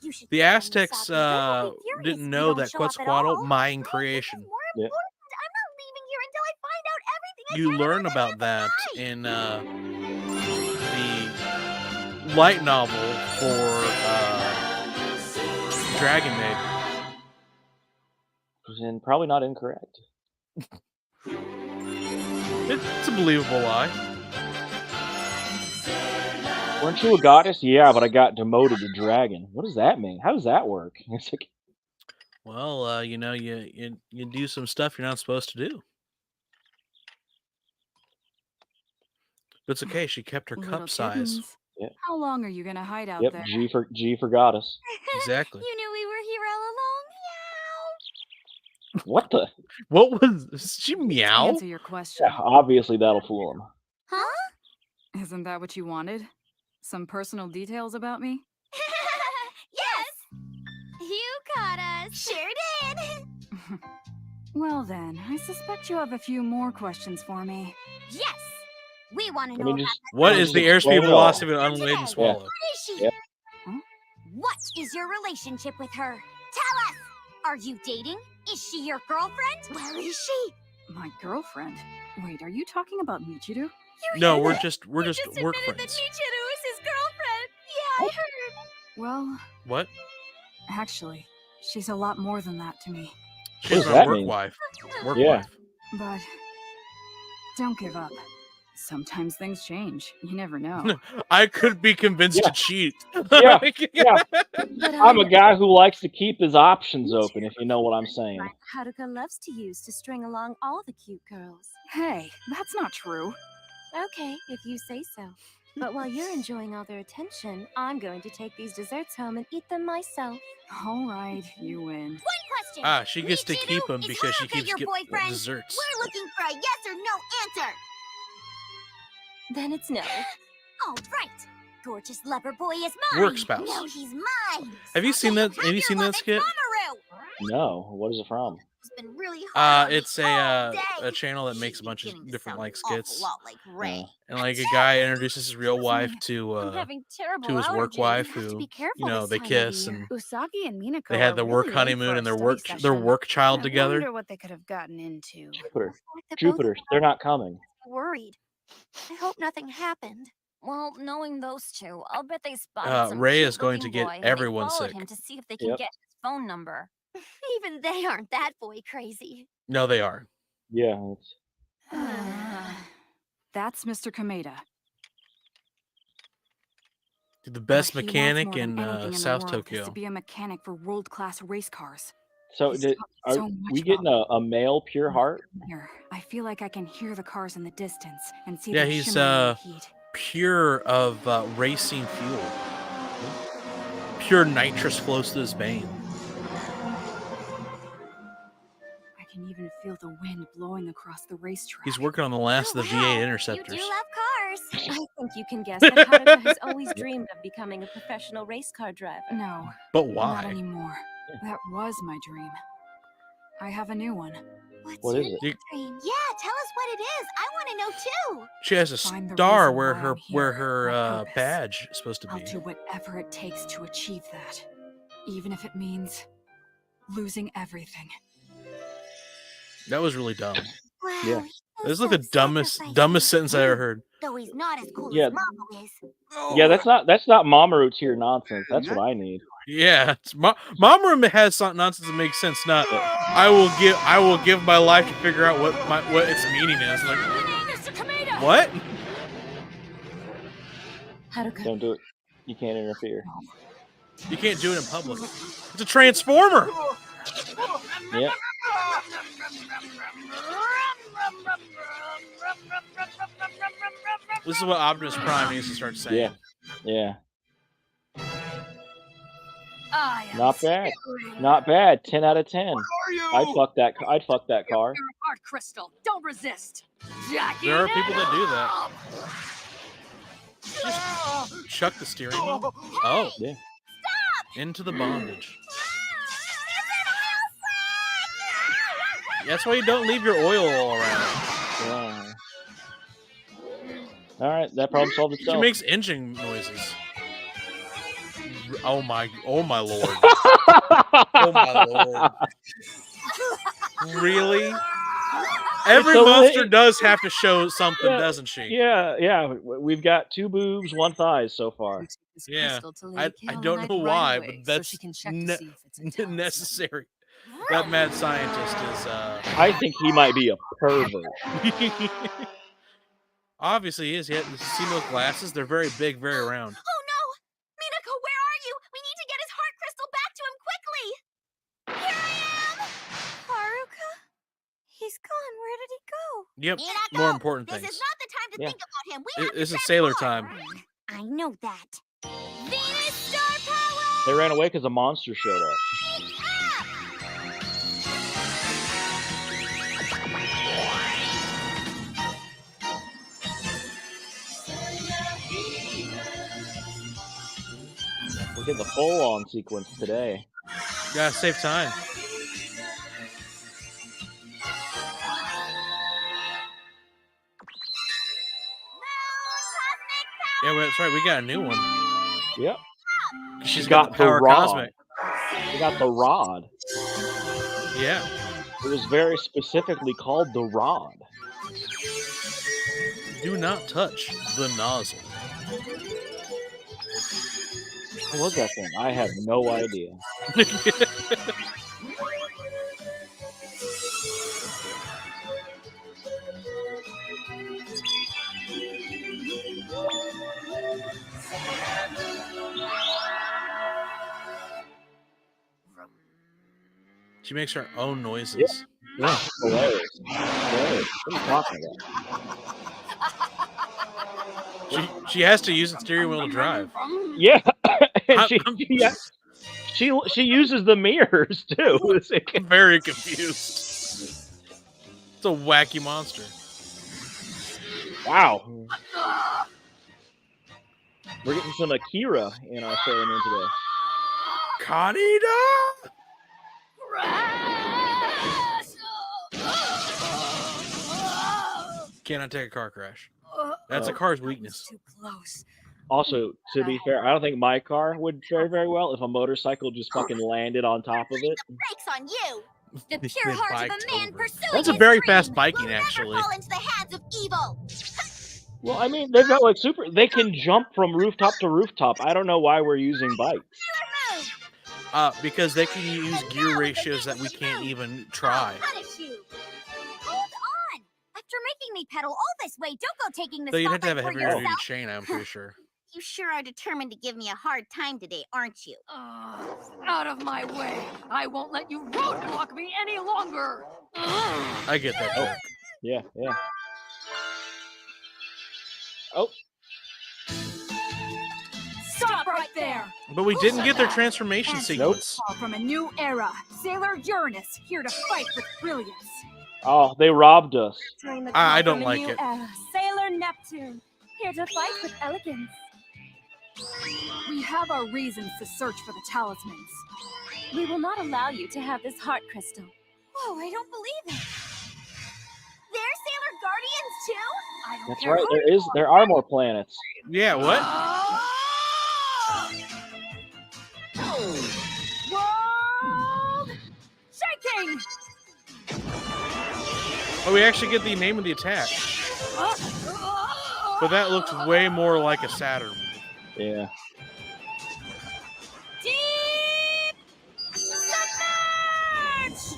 You should The tell them, Aztecs Usagi. They'll be furious if didn't you know don't that show up at Quetzalcoatl, all. Mayan This is creation. more Yeah. important. I'm not leaving here until I find out everything I You can learn about that in the light novel for Dragon Maid. And probably not incorrect. It's a believable lie. Weren't you a goddess? Yeah, but I got demoted to dragon. What does that mean? How does that work? It's like, Well, you know, you do some stuff you're not supposed to do. But it's okay. She kept her Little cup size. kittens. Yeah. How long are you gonna hide out yep, there? G for goddess. Exactly. You knew we were here all along. What the? What was she To meow? answer your question, Yeah, obviously that'll fool him. Huh? isn't that what you wanted? Some personal details about me? Yes. You caught us. Sure did. Well then, I suspect you have a few more questions for me. Yes. We want to I know mean, about just What Just is the explain airspeed it velocity of all. an unladen Yeah. swallow? What is she? Yep. Huh? What is your relationship with her? Tell us. Are you dating? Is she your girlfriend? Where is she? My girlfriend? Wait, are you talking about Michiru? No, we're just You work admitted that friends. Michiru is his girlfriend. Yeah, I heard. Well, What? actually, she's a lot more than that to me. She's does my that work mean? wife. Work Yeah. wife. But don't give up. Sometimes things change. You never know. I could be convinced Yeah. to cheat. Yeah, yeah. But I'm a guy who likes to keep his options open, if you know what I'm saying. Haruka loves to use to string along all the cute girls. Hey, that's not true. Okay, if you say so. But while you're enjoying all their attention, I'm going to take these desserts home and eat them myself. All right, you win. One question. Ah, she gets to Michiru, keep them is because she Haruka keeps your getting boyfriend? desserts. We're looking for a yes or no answer. Then it's no. All right. Gorgeous lover boy is mine. Work spouse. No, he's mine. Have you seen that? Have Have you your seen love that skit? Mamoru. No, what is it from? It's been really hard on me It's all day. a channel that makes a She's bunch of beginning to different sound like an awful skits, lot like Ray. and like a guy introduces his real wife I'm to having terrible his work allergies. wife, You have to who be careful you know this they time of kiss year. and Usagi and Minako they had are the work really late honeymoon for a and their study their session. work child I together. wonder what they could have gotten into. Jupiter. That both Jupiter. They're not coming. worried. I hope nothing happened. Well, knowing those two, I'll bet they spotted some Ray is cute going to looking get boy and everyone they followed sick. him to see if they can Yep. get his phone number. Even they aren't that boy crazy. No, they are. Yeah, it's That's Mr. Kameda. The best What he wants mechanic more than in anything in the South world is Tokyo. to be a mechanic for world-class race cars. so. He's Did, talked are so much we getting about a male pure heart? Here, I feel like I can hear the cars in the distance and see Yeah, them he's shimmering in the heat. pure of racing fuel. Pure nitrous flows through his vein. I can even feel the wind blowing across the racetrack. He's working on the last of the Wow, V8 you interceptors. do love cars. I think you can guess that Haruka has always dreamed of becoming a professional race car driver. No, But not why? anymore. That was my dream. I have a new one. What is it? You- Dream. Yeah, Tell us what it is. I want to know too. She has a Find the star reason where why her I'm here, my purpose. badge is supposed to I'll be. do whatever it takes to achieve that, even if it means losing everything. That was really dumb. Wow, Yeah. This is like the dumbest sentence I ever heard. Though he's not as cool Yeah. as Mama is. Yeah, that's not Mamoru tier nonsense. That's what I need. Yeah, it's Mamoru has some nonsense that makes sense. Not I will give my life to figure out what its meaning is. Like what? Don't do it. You can't interfere. You can't do it in public. It's a transformer. Yeah. This is what Optimus Prime needs to start saying. Yeah. Not bad. Not bad. 10 out of 10. I'd fuck that car. Heart crystal. Don't resist. There are people that do that. Just chuck the steering wheel. Oh, yeah. Into the bondage. That's why you don't leave your oil all around. Yeah. All right, that problem solved itself. She makes engine noises. Oh my lord. Oh my lord. Really? Every monster does have to show something, doesn't she? Yeah. We've got 2 boobs, 1 thighs so far. Yeah. I don't know why, but that's necessary. That mad scientist is I think he might be a pervert. Obviously he is. You see those glasses? They're very big, very round. Oh no! Minako, where are you? We need to get his heart crystal back to him quickly! Here I am! Haruka? He's gone. Where did he go? Yep. Minako, More important this things. is not the time to think about him. We have to This is sailor time. I know that. Venus Star Power! They ran away because a monster showed up. We're getting the full-on sequence today. Gotta save time. Yeah, that's right. We got a new one. Yep. She's got the power rod. cosmic. We got the rod. Yeah. It was very specifically called the rod. Do not touch the nozzle. What was that thing? I have no idea. She makes her own noises. Yeah, hilarious. Hilarious. What are you talking about? She has to use the steering wheel to drive. Yeah, and she uses the mirrors too. I'm very confused. It's a wacky monster. Wow. We're getting some Akira in our Sailor Moon today. Kaneda! Cannot take a car crash. That's a car's weakness. Too close. Also, to be fair, I don't think my car would fare very well if a motorcycle just fucking landed on top of it. The brakes on you! The pure heart of a man pursuing That's a his very dream. fast biking, We'll actually. never fall into the hands of evil! Well, I mean, they've got like they can jump from rooftop to rooftop. I don't know why we're using bikes. Because they can use gear ratios that we can't even try. Punish you! Hold on! After making me pedal all this way, don't go taking this So you'd have to have a spotlight heavier for duty yourself. chain, I'm pretty sure. You sure are determined to give me a hard time today, aren't you? Out of my way! I won't let you roadblock me any longer! I get that joke. Yeah. Oh. Stop right there! But we didn't get their transformation sequence. From a new era, Sailor Uranus, here to fight with brilliance. Oh, they robbed us. I don't like it. Sailor Neptune, here to fight with elegance. We have our reasons to search for the talismans. We will not allow you to have this heart crystal. Whoa, I don't believe it. There's That's right. There are more planets. Yeah, what? World shaking. Oh, we actually get the name of the attack. But that looks way more like a Saturn. Yeah. Deep submerge.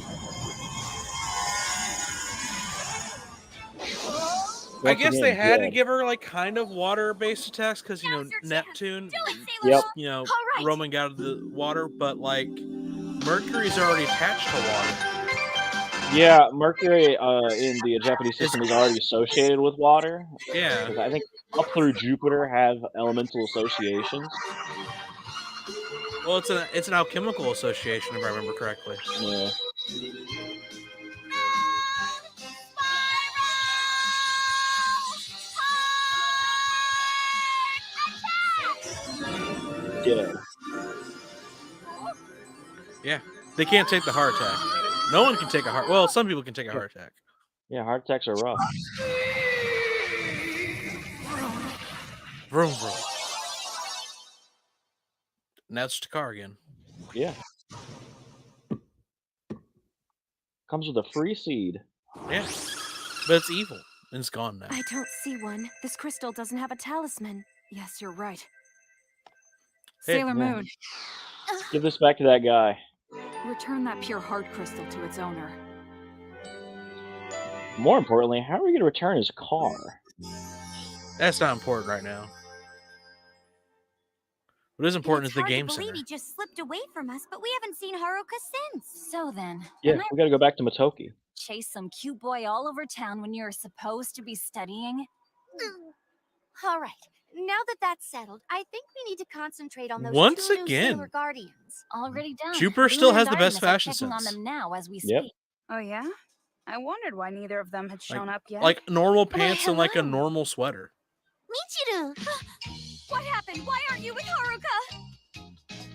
I guess they had to give her like kind of water-based attacks because Neptune, roaming out of the water, but like Mercury's already attached to water. Yeah, Mercury in the Japanese system is already associated with water. Yeah. I think up through Jupiter have elemental associations. Well, it's an alchemical association, if I remember correctly. Yeah. Yeah. Yeah. They can't take the heart attack. No one can take a heart. Well, some people can take a heart attack. Yeah, heart attacks are rough. Vroom vroom. Now it's Takar again. Yeah. Comes with a free seed. Yeah. But it's evil. And it's gone now. I don't see one. This crystal doesn't have a talisman. Yes, you're right. Hey, Sailor Moon, Give this back to that guy. return that pure heart crystal to its owner. More importantly, how are we going to return his car? That's not important right now. What is important is the game It's hard to center. believe he just slipped away from us, but we haven't seen Haruka since. So then, Yeah, we got to go back to Motoki. chase some cute boy all over town when you're supposed to be studying? All right. Now that that's settled, I think we need to concentrate on those Once two new again. Sailor Guardians. Already done. Jupiter still Blue has and the best Artemis are fashion checking on sense. them now as we Yep. speak. Oh yeah? I wondered why neither of them had shown up yet. Like normal pants and like a hello. normal sweater. Michiru! What happened? Why aren't you with Haruka?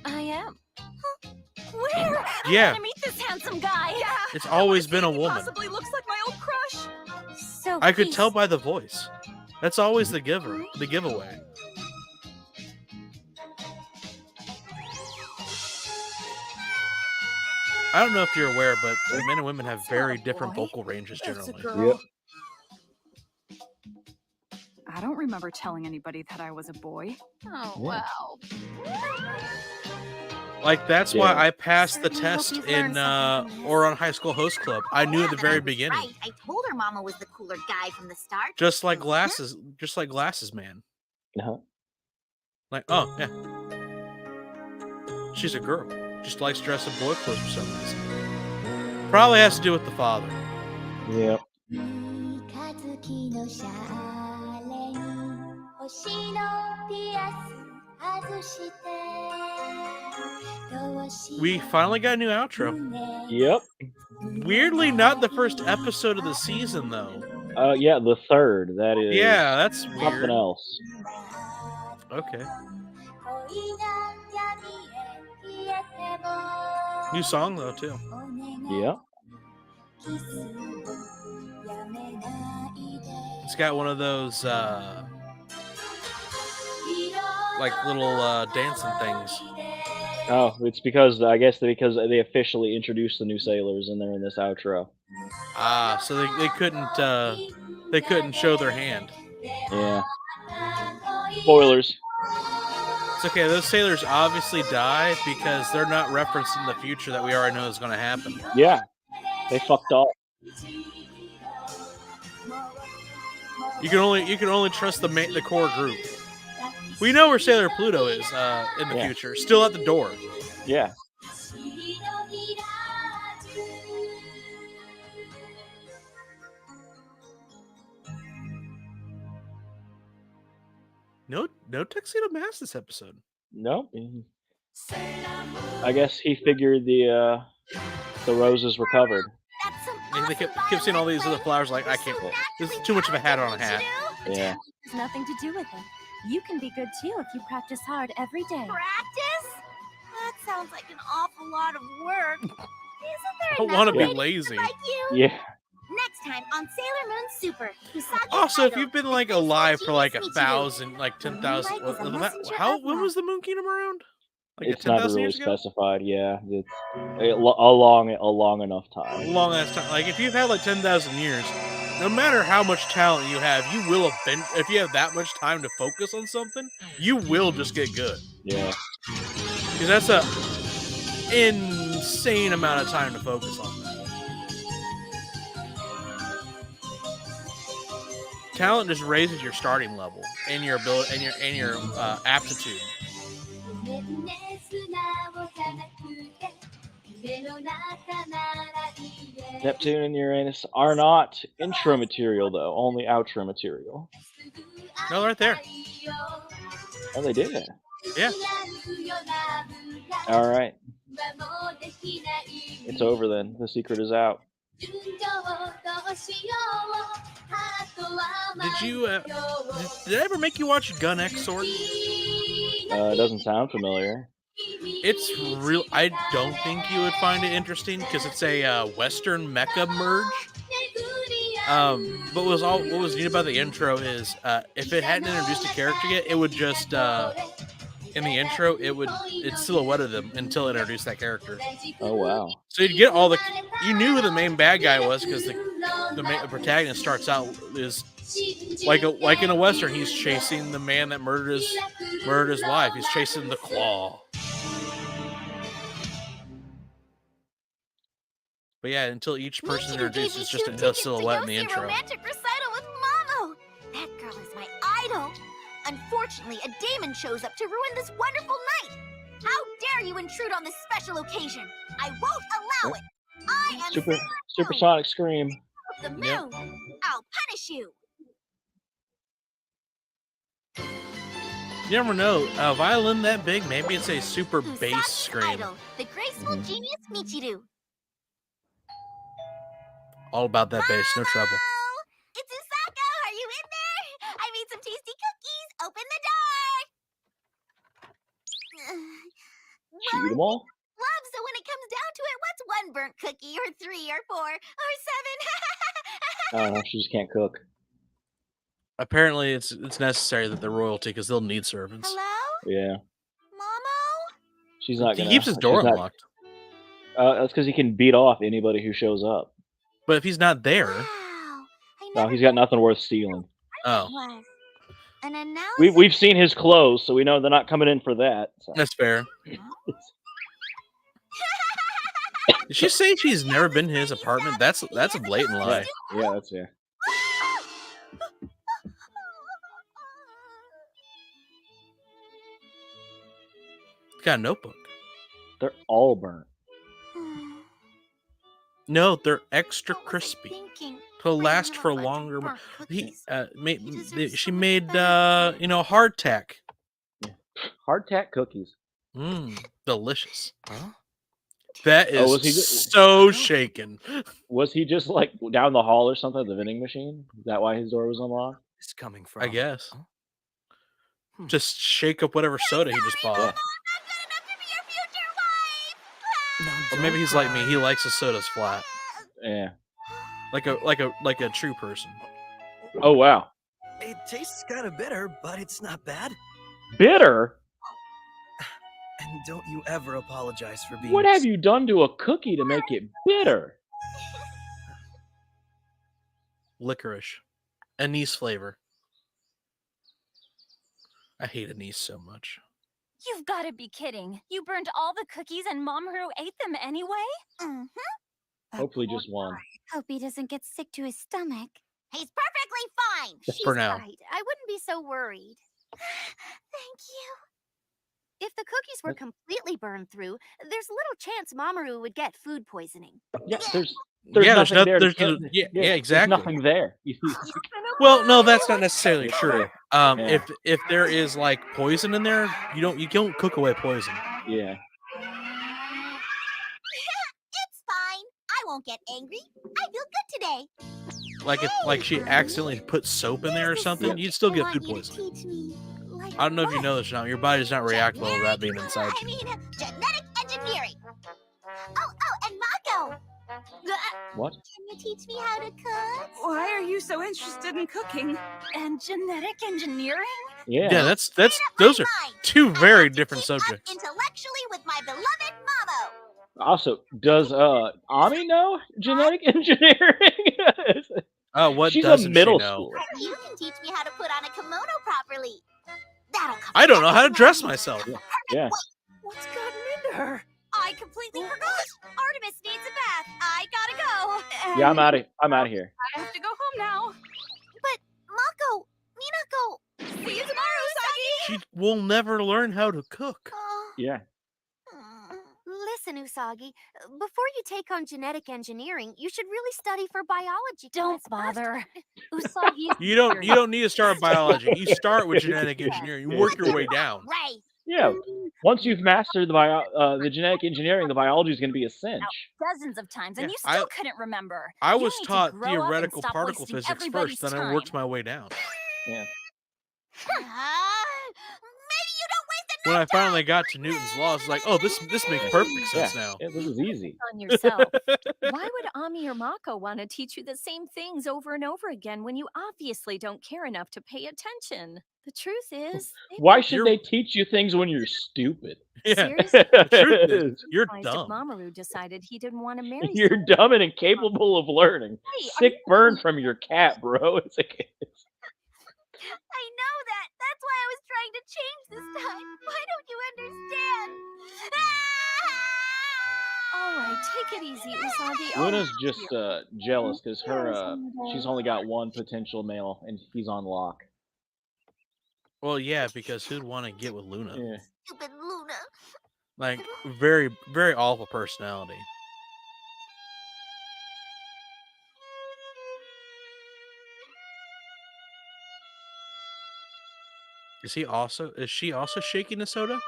I am. Where? Yeah, To meet this handsome guy. Yeah. it's always been a woman. Possibly looks like my old crush. So I could he's- tell by the voice. That's always the giveaway. I don't know if you're aware, but men and women have very different vocal ranges It's a generally. girl. I don't remember telling anybody that I was a boy. Oh, Yeah. wow. Like that's why Yeah. I passed the Certainly test hope you've in learned something from this. or on High School Host Club. I knew at the Yeah, very I was beginning. Right. I told her Mama was the cooler guy from the start. Just like glasses man. Uh-huh. Like, oh yeah. She's a girl. Just likes dressing boy clothes for some reason. Probably has to do with the father. Yep. We finally got a new outro. Yep. Weirdly, not the first episode of the season though. Yeah, the third. That is Yeah, that's something weird. else. Okay. New song though too. Yep. It's got one of those like little dancing things. Oh, it's because because they officially introduced the new sailors and they're in this outro. Ah, so they couldn't show their hand. Yeah. Spoilers. It's okay. Those sailors obviously die because they're not referenced in the future that we already know is going to happen. Yeah. They fucked up. You can only trust the core group. We know where Sailor Pluto is in the Yeah. future. Still at the door. Yeah. No Tuxedo Mask this episode. Nope. I guess he figured the roses were covered. That's some They awesome kept seeing all these other violin flowers like, I playing. can't. So This is too much of a hat on a hat. naturally, Yeah. Has nothing to do with it. You can be good too if you practice hard every day. Practice? That sounds like an awful lot of work. Isn't there I another want to way be to lazy. like you? Yeah. Next time on Sailor Moon Super. Usagi's Also, if idol, you've been the like graceful alive for genius like Michiru. 1,000, like 10,000, Moonlight is a messenger how of when love. was the Moon Kingdom around? Like It's never 10,000 really years ago? specified. Yeah, it's a long enough time. Long ass time. Like if you've had like 10,000 years, no matter how much talent you have, you will have been. If you have that much time to focus on something, you will just get good. Yeah. Because that's a insane amount of time to focus on that. Talent just raises your starting level and your ability and your aptitude. Neptune and Uranus are not intro material though, only outro material. No, right there. Oh, they did. Yeah. All right. It's over then. The secret is out. Did you? Did I ever make you watch Gun X Sword? It doesn't sound familiar. It's real. I don't think you would find it interesting because it's a Western mecha merge. But what was neat about the intro is if it hadn't introduced a character yet, it would just in the intro it silhouetted them until it introduced that character. Oh wow! So you'd get you knew who the main bad guy was because the protagonist starts out is like in a Western, he's chasing the man that murdered his wife. He's chasing the Claw. But yeah, until each person introduced is just a silhouette in the intro. Romantic recital with Momo. That girl is my idol. Unfortunately, a daemon shows up to ruin this wonderful night. How dare you intrude on this special occasion? I won't allow it. I am Supersonic Scream. the moon. Yep. I'll punish you. You never know. A violin that big, maybe it's a super bass scream. Idol, the graceful genius Michiru. All about that bass, no trouble. It's Usagi. Are you in there? I made some tasty cookies. Open the door. Shoot them all? Love, so when it comes down to it, what's one burnt cookie or 3 or 4 or 7? I don't know. She just can't cook. Apparently, it's necessary that they're royalty because they'll need servants. Hello? Yeah. Momo? She's not gonna. He keeps his door unlocked. That's because he can beat off anybody who shows up. But if he's not there, Wow. No, he's got nothing worth stealing. Oh, An analysis. We've seen his clothes, so we know they're not coming in for that. So. that's fair. Did she say she's never been to his apartment? That's a blatant lie. Yeah, that's yeah. He's got a notebook. They're all burnt. No, they're extra crispy to last for longer. She made hardtack. Yeah. Hardtack cookies. Delicious. Huh? That is so shaken. Was he just like down the hall or something at the vending machine? Is that why his door was unlocked? It's coming from. I guess. Huh? Just shake up whatever soda he just bought. Yeah. I'm not good enough to be your future wife. Or maybe he's like me. He likes his sodas flat. Yeah. Like a true person. Oh wow. It tastes kind of bitter, but it's not bad. Bitter? And don't you ever apologize for being. What have you done to a cookie to make it bitter? Licorice. Anise flavor. I hate anise so much. You've got to be kidding. You burned all the cookies and Mamoru ate them anyway? Mm-hmm. Hopefully just one. Hope he doesn't get sick to his stomach. He's perfectly fine. Just for now. Right. I wouldn't be so worried. Thank you. If the cookies were completely burned through, there's little chance Mamoru would get food poisoning. Yeah, there's nothing there. Exactly. There's nothing there. Well, no, that's not necessarily true. Yeah. If there is like poison in there, you don't cook away poison. Yeah. It's fine. I won't get angry. I feel good today. Like if she accidentally put soap in there or something, you'd still get food poisoning. I don't know if you know this, now your body does not react well to that being inside you. Genetic engineering. Oh, and Mako. What? Can you teach me how to cook? Why are you so interested in cooking? And genetic engineering? Yeah. Yeah, those are two very different Keep up subjects. intellectually with my beloved Mamo. Also, does Ami know genetic engineering? What She's a doesn't she middle know? schooler. You can teach me how to put on a kimono properly. That'll cover I don't know how to dress everything myself. Yeah. What's gotten into her? I completely forgot. Artemis needs a bath. I gotta go. Yeah, I'm out of here. I have to go home now. But Mako, Minako. See you tomorrow, Usagi. She will never learn how to cook. Yeah. Listen, Usagi, before you take on genetic engineering, you should really study for biology. Don't class first. bother. Usagi. You don't need to start with biology. You start with genetic engineering. You work your way down. Ray. Yeah. Once you've mastered the genetic engineering, the biology is going to be a cinch. Dozens of times, and Yeah, you still couldn't remember. I You was need to taught grow up and theoretical stop particle wasting physics everybody's first, then I time. worked my way down. Yeah. Maybe you don't waste When enough I finally got to Newton's law, I was like, oh, this makes perfect sense now. Yeah, this is easy. On yourself. Why would Ami or Mako want to teach you the same things over and over again when you obviously don't care enough to pay attention? The truth is, Why should they teach you things when you're stupid? Yeah. Seriously? The truth is, you're Surprised if dumb. Mamoru decided he didn't want to marry You're someone. dumb and incapable of learning. Hey, Sick burn from your cat, bro. It's like, I know that. That's why I was trying to change this time. Why don't you understand? All right, take it easy, Usagi. Luna's just jealous because she's only got one potential male and he's on lock. Well, yeah, because who'd want to get with Luna? Yeah. Stupid Luna. Like, very, very awful personality. Is she also shaking the soda?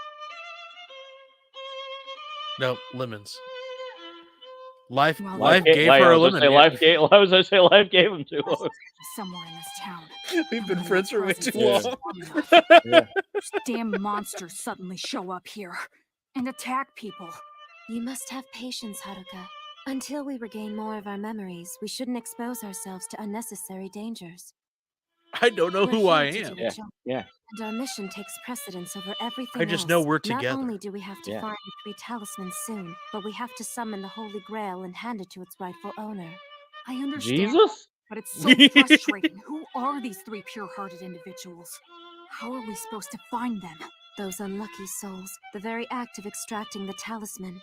No, lemons. Life gave her a lemon. Life gave him to her. Somewhere in this town. We've been friends for way too Yeah. long. Yeah. Those damn monsters suddenly show up here and attack people. You must have patience, Haruka. Until we regain more of our memories, we shouldn't expose ourselves to unnecessary dangers. I don't know We're who here I to am. do a job, Yeah. and our mission takes precedence over everything I just else. know we're Not together. only do we have to Yeah. find the 3 talismans soon, but we have to summon the Holy Grail and hand it to its rightful owner. I understand, Jesus? but it's so frustrating. Who are these 3 pure-hearted individuals? How are we supposed to find them? Those unlucky souls, the very act of extracting the talisman,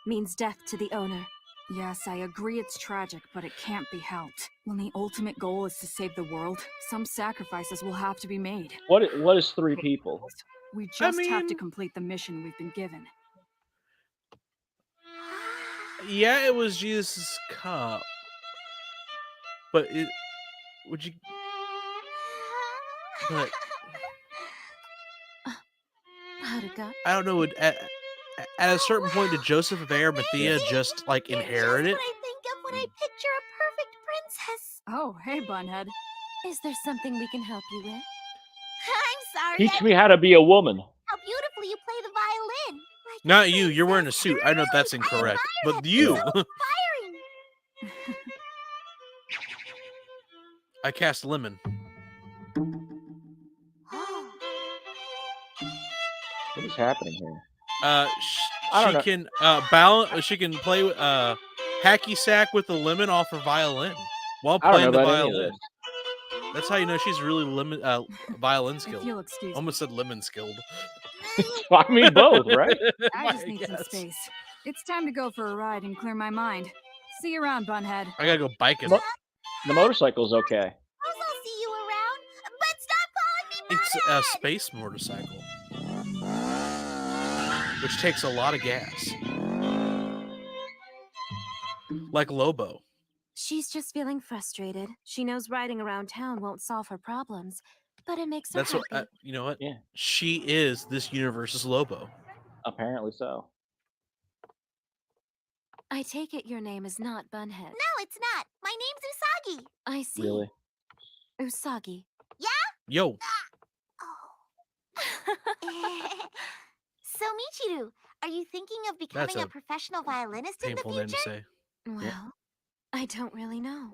means death to the owner. Yes, I agree it's tragic, but it can't be helped. When the ultimate goal is to save the world, some sacrifices will have to be made. What is 3 people? We just have to mean- complete the mission we've been given. Yeah, it was Jesus' cup. But would you? But Haruka, I don't know. At a certain point, did Joseph of Arimathea just like inherit it? What I think of when I picture a perfect princess. Oh, hey, Bunhead. is there something we can help you with? I'm sorry. Teach me how to be a woman. How beautifully you play the violin. Like a Not you. You're wearing a princess. suit. I know that's incorrect. But you. Inspiring. I cast lemon. What is happening here? I don't know. She can balance. She can play hacky sack with the lemon off her violin while I don't playing know the about any of violin. this. That's how you know she's really violin If skilled. you'll excuse me, Almost said lemon skilled. I mean both, right? I just need some space. It's time to go for a ride and clear my mind. See you around, Bunhead. I gotta go biking. The motorcycle's okay. I'll see you around, but stop calling me It's a space motorcycle, which takes a lot of gas. Like Lobo. She's just feeling frustrated. She knows riding around town won't solve her problems, but it makes her That's happy. what. You know what? Yeah. She is this universe's Lobo. Apparently so. I take it your name is not Bunhead. No, it's not. My name's Usagi. I see. Really? Usagi. Yo. Oh. So, Michiru, are you thinking of becoming That's a professional violinist in the Painful name to future? say. Well, I don't really know.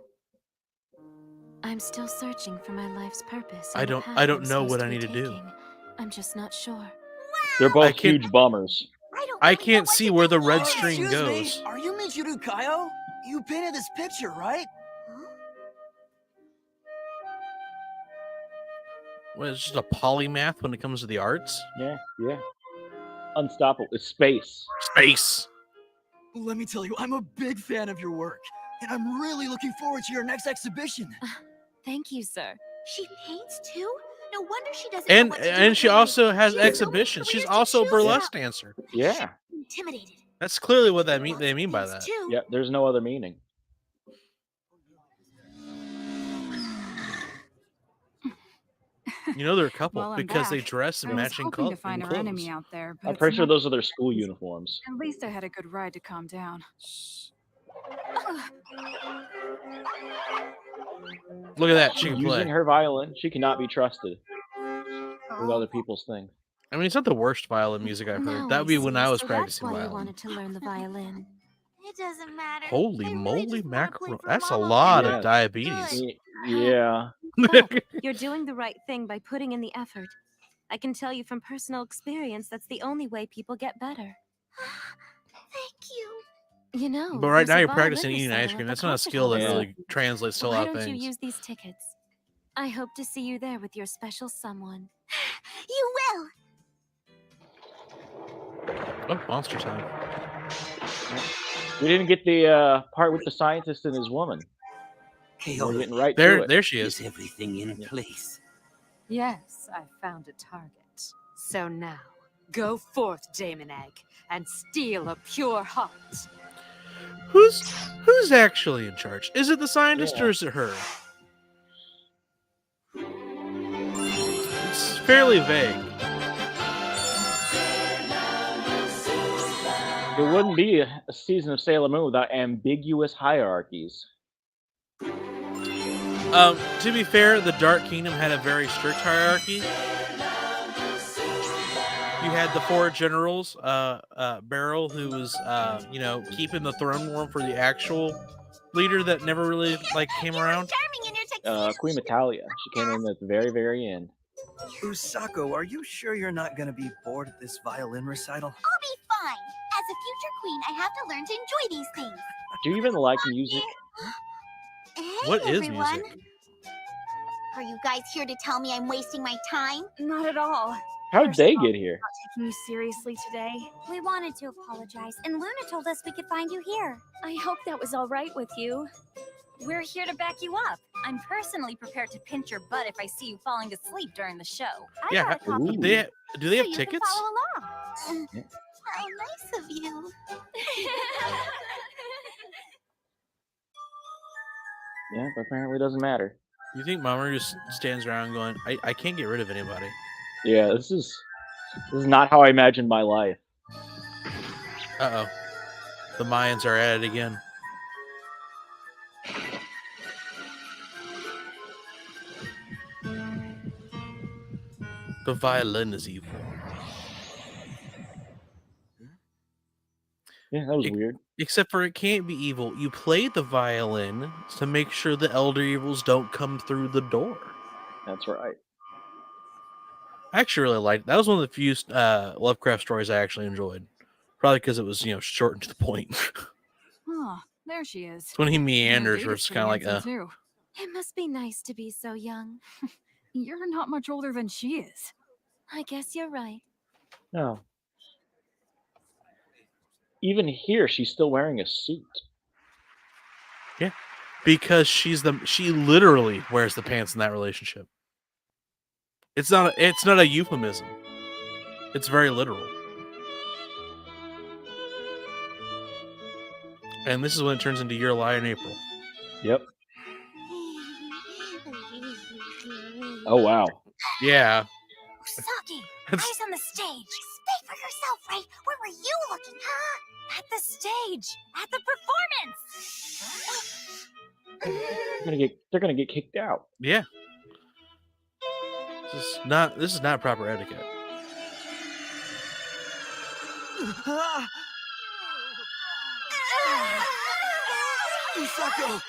I'm still searching for my life's purpose. I don't know what I need to do. I'm just not sure. They're I both can't- huge bummers. I can't see where the red Oh, string excuse goes. me. Are you Michiru Kaio? You painted this picture, right? What, it's just a polymath when it comes to the arts? Yeah. Unstoppable. It's space. Space. Let me tell you, I'm a big fan of your work, and I'm really looking forward to your next exhibition. Thank you, sir. She paints too? No wonder she doesn't know what to do And with she her also life. has She has so many exhibitions. She's careers to also a choose burlesque from. dancer. Yeah. Intimidated. That's clearly what they mean by that. Too. Yeah. There's no other meaning. You know they're a couple Well, I'm because they back. dress in I was matching hoping to clothes. find our enemy out there, but I'm it's pretty sure not- those are their school uniforms. At least I had a good ride to calm down. Look at that, she She's can using play. her violin. She cannot be trusted with other people's things. I mean, it's not the worst violin music I've heard. That would be when I was practicing That's why you violin. wanted to learn the violin. It doesn't matter. Holy I really moly just wanna play mackerel! for That's a Mama lot Yeah. of diabetes. Good. Yeah. Well, you're doing the right thing by putting in the effort. I can tell you from personal experience that's the only way people get better. Thank you. You know, But right there's now a you're violin practicing eating recital ice at cream. the That's not a concert skill hall that this really week. translates to a Why lot of don't you things. use these tickets? I hope to see you there with your special someone. You will. Oh, monster time. We didn't get the part with the scientist and his woman. We're getting right to it. There she Is is. everything in place? Yes, I found a target. So now, go forth, Damon Egg, and steal a pure heart. Who's actually in charge? Is it the scientist or is it her? It's fairly vague. It wouldn't be a season of Sailor Moon without ambiguous hierarchies. To be fair, the Dark Kingdom had a very strict hierarchy. You had the four generals, Beryl, who was, keeping the throne warm for the actual leader that never really came around. Charming in your tuxedo. Queen Metalia. She came in at the very, very end. Usako, are you sure you're not gonna be bored at this violin recital? I'll be fine. As a future queen, I have to learn to enjoy these things. Do you even like music? Hey, What is everyone. music? Are you guys here to tell me I'm wasting my time? Not at all. How'd they get here? Taking you seriously today? We wanted to apologize, and Luna told us we could find you here. I hope that was all right with you. We're here to back you up. I'm personally prepared to pinch your butt if I see you falling asleep during the show. I Yeah, got a copy. Ooh. do they so have you tickets? Can follow along. How nice of you. Yeah, but apparently it doesn't matter. You think Mamoru just stands around going, I can't get rid of anybody. Yeah, this is not how I imagined my life. Uh-oh. The Mayans are at it again. The violin is evil. Yeah, that was weird. Except for it can't be evil. You play the violin to make sure the elder evils don't come through the door. That's right. I actually really liked it. That was one of the few Lovecraft stories I actually enjoyed. Probably because it was, short and to the point. Oh, there she is. It's when he Her meanders date where is it's kind of like, pretty handsome, too. It must be nice to be so young. You're not much older than she is. I guess you're right. No. Even here, she's still wearing a suit. because she literally wears the pants in that relationship. It's not a euphemism. It's very literal. And this is when it turns into Your Lie in April. Yep. Oh, wow. Yeah. Usagi, That's- eyes on the stage. Speak for yourself, Ray. Where were you looking? Huh? At the stage, at the performance. They're gonna get kicked out. Yeah. This is not proper etiquette. Usako!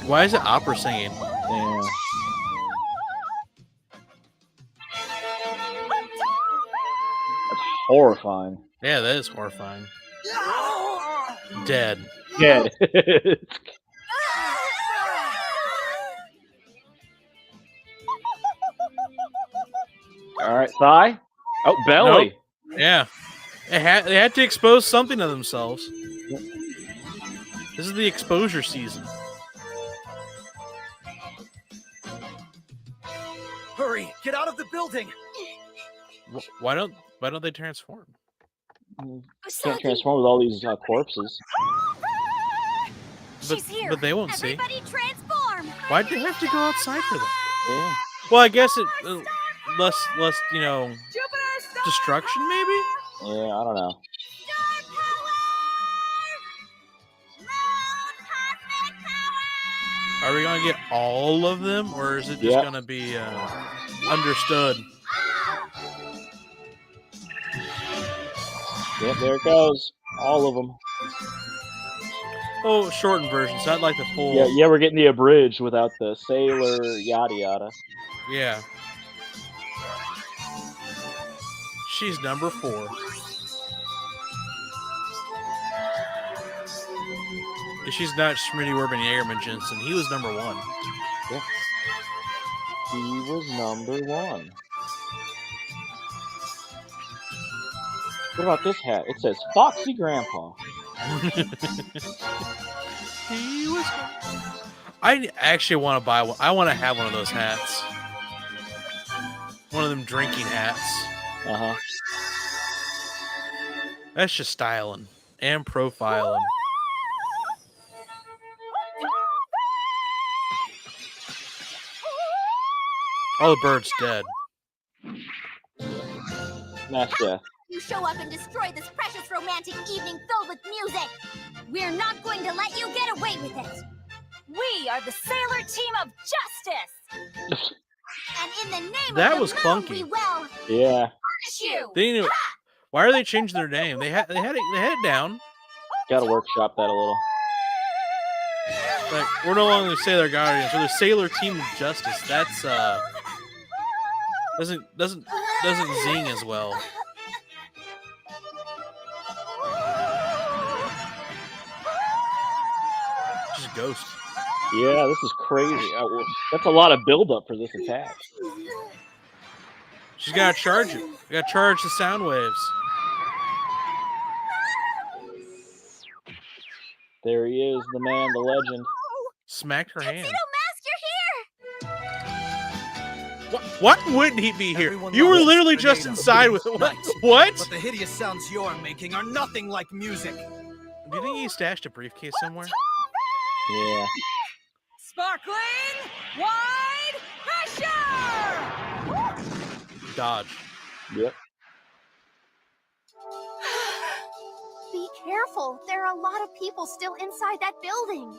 Why is it opera singing? Yeah. That's horrifying. Yeah, that is horrifying. Dead. Dead. All right, thigh. Oh, belly. Nope. Yeah. They had to expose something of themselves. This is the exposure season. Hurry! Get out of the building! Why don't they transform? Can't transform with all these corpses. She's here. But they won't Everybody transform. Why'd they have to go outside for that? Yeah. Well, I guess it less destruction maybe. Yeah, I don't know. Are we gonna get all of them, or is it just gonna be understood? Yep, there it goes. All of them. Oh, shortened version, so not like the full. Yeah, we're getting the abridged without the sailor yada yada. Yeah. She's number 4. She's not Schmitty Urban Jagerman Jensen. He was number 1. Yeah. He was number 1. What about this hat? It says Foxy Grandpa. He was. I actually want to buy one. I want to have one of those hats. One of them drinking hats. Uh-huh. That's just styling and profiling. Oh, the bird's dead. Mass death. You show up and destroy this precious romantic evening filled with music. We're not going to let you get away with it. We are the Sailor Team of Justice. And in the name That of was the moon, clunky. we will Yeah. punish you. They didn't even, why are they changing their name? They had it down. Gotta workshop that a little. Like, we're no longer the Sailor Guardians. We're the Sailor Team of Justice. That's doesn't zing as well. Just a ghost. Yeah, this is crazy. That's a lot of buildup for this attack. She's gotta charge it. You gotta charge the sound waves. There he is, the man, the legend. Smacked her hand. Tuxedo Mask, you're here. What wouldn't he be here? Everyone You were loves literally the just name of inside with Night. what? But the hideous sounds you're making are nothing like music. Do you think he stashed a briefcase somewhere? Yeah. Sparkling wide pressure! Dodge. Yep. Be careful. There are a lot of people still inside that building.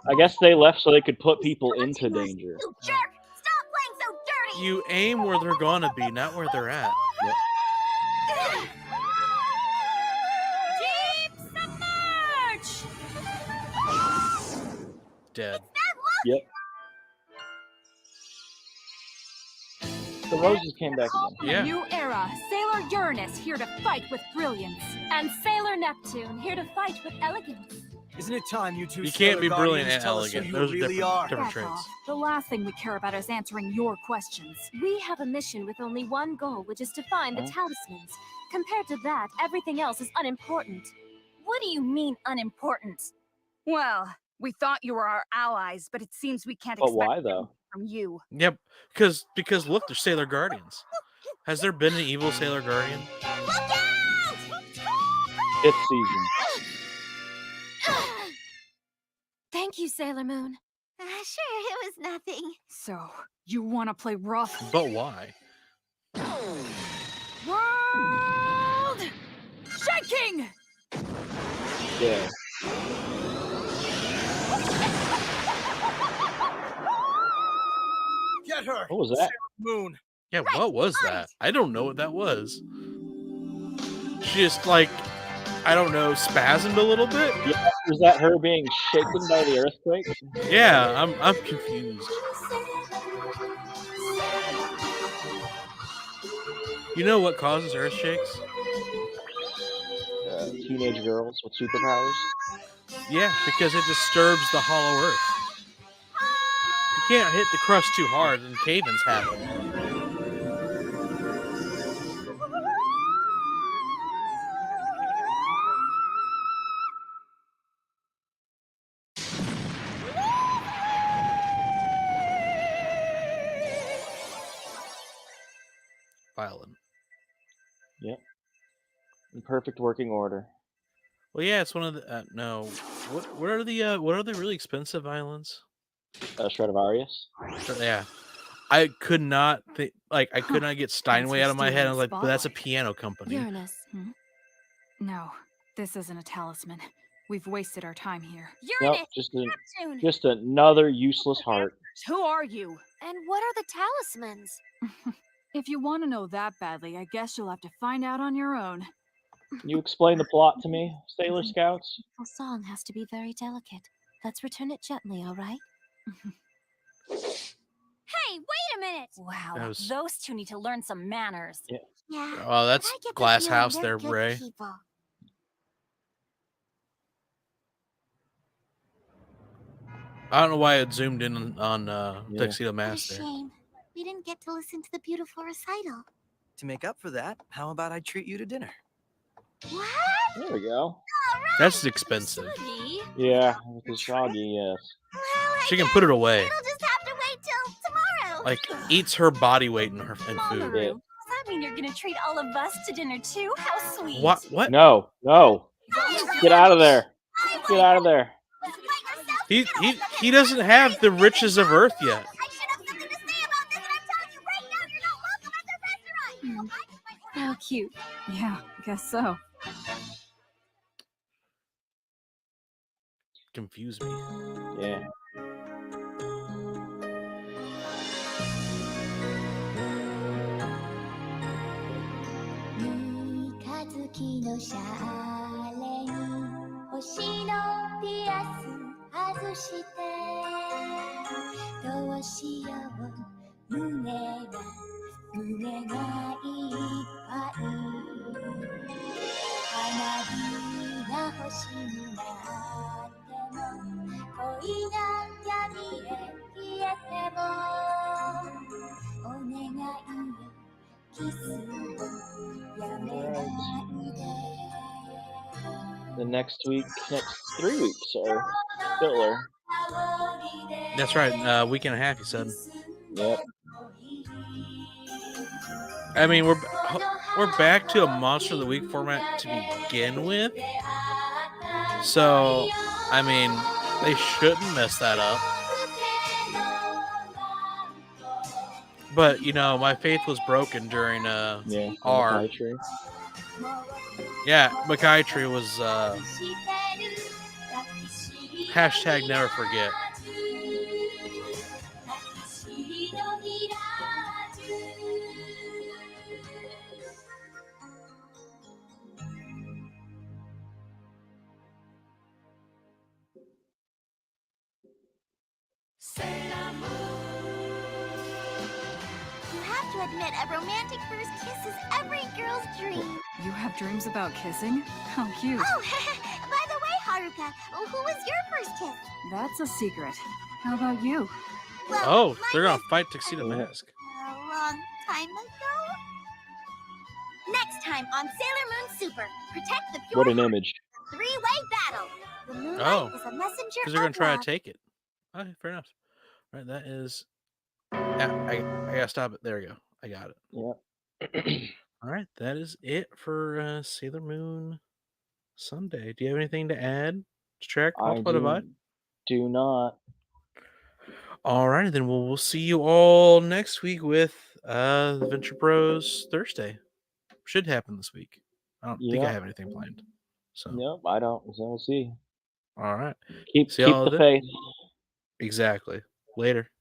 I guess they left so they could put people into danger. You jerk! Stop playing so dirty! You aim where they're gonna be, not where they're at. Yep. Deep submerge! Dead. Yep. The roses came back again. Yeah. New era. Sailor Uranus here to fight with brilliance. And Sailor Neptune here to fight with elegance. Isn't it time you two You can't be Sailor brilliant Guardians and tell us who elegant. you Those are really different, are? different Back traits. off. The last thing we care about is answering your questions. We have a mission with only one goal, which is to find the talismans. Compared to that, everything else is unimportant. What do you mean unimportant? Well, we thought you were our allies, but it seems we can't But expect why, though? from you. Yep. Because look, they're Sailor Guardians. Has there been an evil Sailor Guardian? Look out! 5th season. Thank you, Sailor Moon. Sure, it was nothing. So, you want to play rough? But why? World shaking! Yeah. Get her! What was that? Moon. Yeah, what was that? I don't know what that was. She just, like, I don't know, spasmed a little bit? Yeah, was that her being shaken by the earthquake? Yeah, I'm confused. You know what causes earth shakes? Teenage girls with superpowers. Yeah, because it disturbs the hollow earth. You can't hit the crust too hard and cave-ins happen. Violent. Yep. In perfect working order. Well, yeah, it's one of the no. What are the really expensive violins? Stradivarius. Yeah, I could not think I could not get Steinway out of my head. I was like, but that's a piano company. Uranus. No, this isn't a talisman. We've wasted our time here. Uranus! Nope, just another useless heart. Who are you? And what are the talismans? If you want to know that badly, I guess you'll have to find out on your own. Can you explain the plot to me, Sailor Scouts? The song has to be very delicate. Let's return it gently, all right? Hey, wait a minute! Wow, those two need to learn some manners. Yeah. Oh, that's Glass House there, Ray. I don't know why it zoomed in on Tuxedo Mask there. Shame. We didn't get to listen to the beautiful recital. To make up for that, how about I treat you to dinner? What? There we go. That's expensive. Yeah, with the Usagi, yes. Well, She can put it away. it'll just have to wait till tomorrow. Like, eats her body weight in her food. Does that mean you're gonna treat all of us to dinner too? How sweet! What? No. Get out of there. Get out of there. He doesn't have the riches of Earth yet. I should have something to say about this, and I'm telling you right now, you're not welcome at the restaurant. How cute. Yeah, I guess so. Confuse me. Yeah. The next 3 weeks are filler. That's right. Week and a half, you said. Yep. I mean, we're back to a Monster of the Week format to begin with. So, I mean, they shouldn't mess that up. But, you know, my faith was broken during R. Yeah, Mackay Tree was hashtag never forget. Admit a romantic first kiss is every girl's dream. You have dreams about kissing? How cute. Oh, by the way, Haruka, who was your first kiss? That's a secret. How about you? Well, they're gonna fight Tuxedo Mask. A long time ago? Next time on Sailor Moon Super, protect the pure What an heart. image. Three-way battle. The moonlight is a messenger because they're gonna of try love. to take it. Okay, fair enough. All right, that is. I gotta stop it. There we go. I got it. Yep. All right, that is it for Sailor Moon Sunday. Do you have anything to add? Track do not. All right, then we'll see you all next week with the Venture Bros Thursday. Should happen this week. I don't think I have anything planned. So nope, I don't. So we'll see. All right. Keep the faith. Exactly. Later.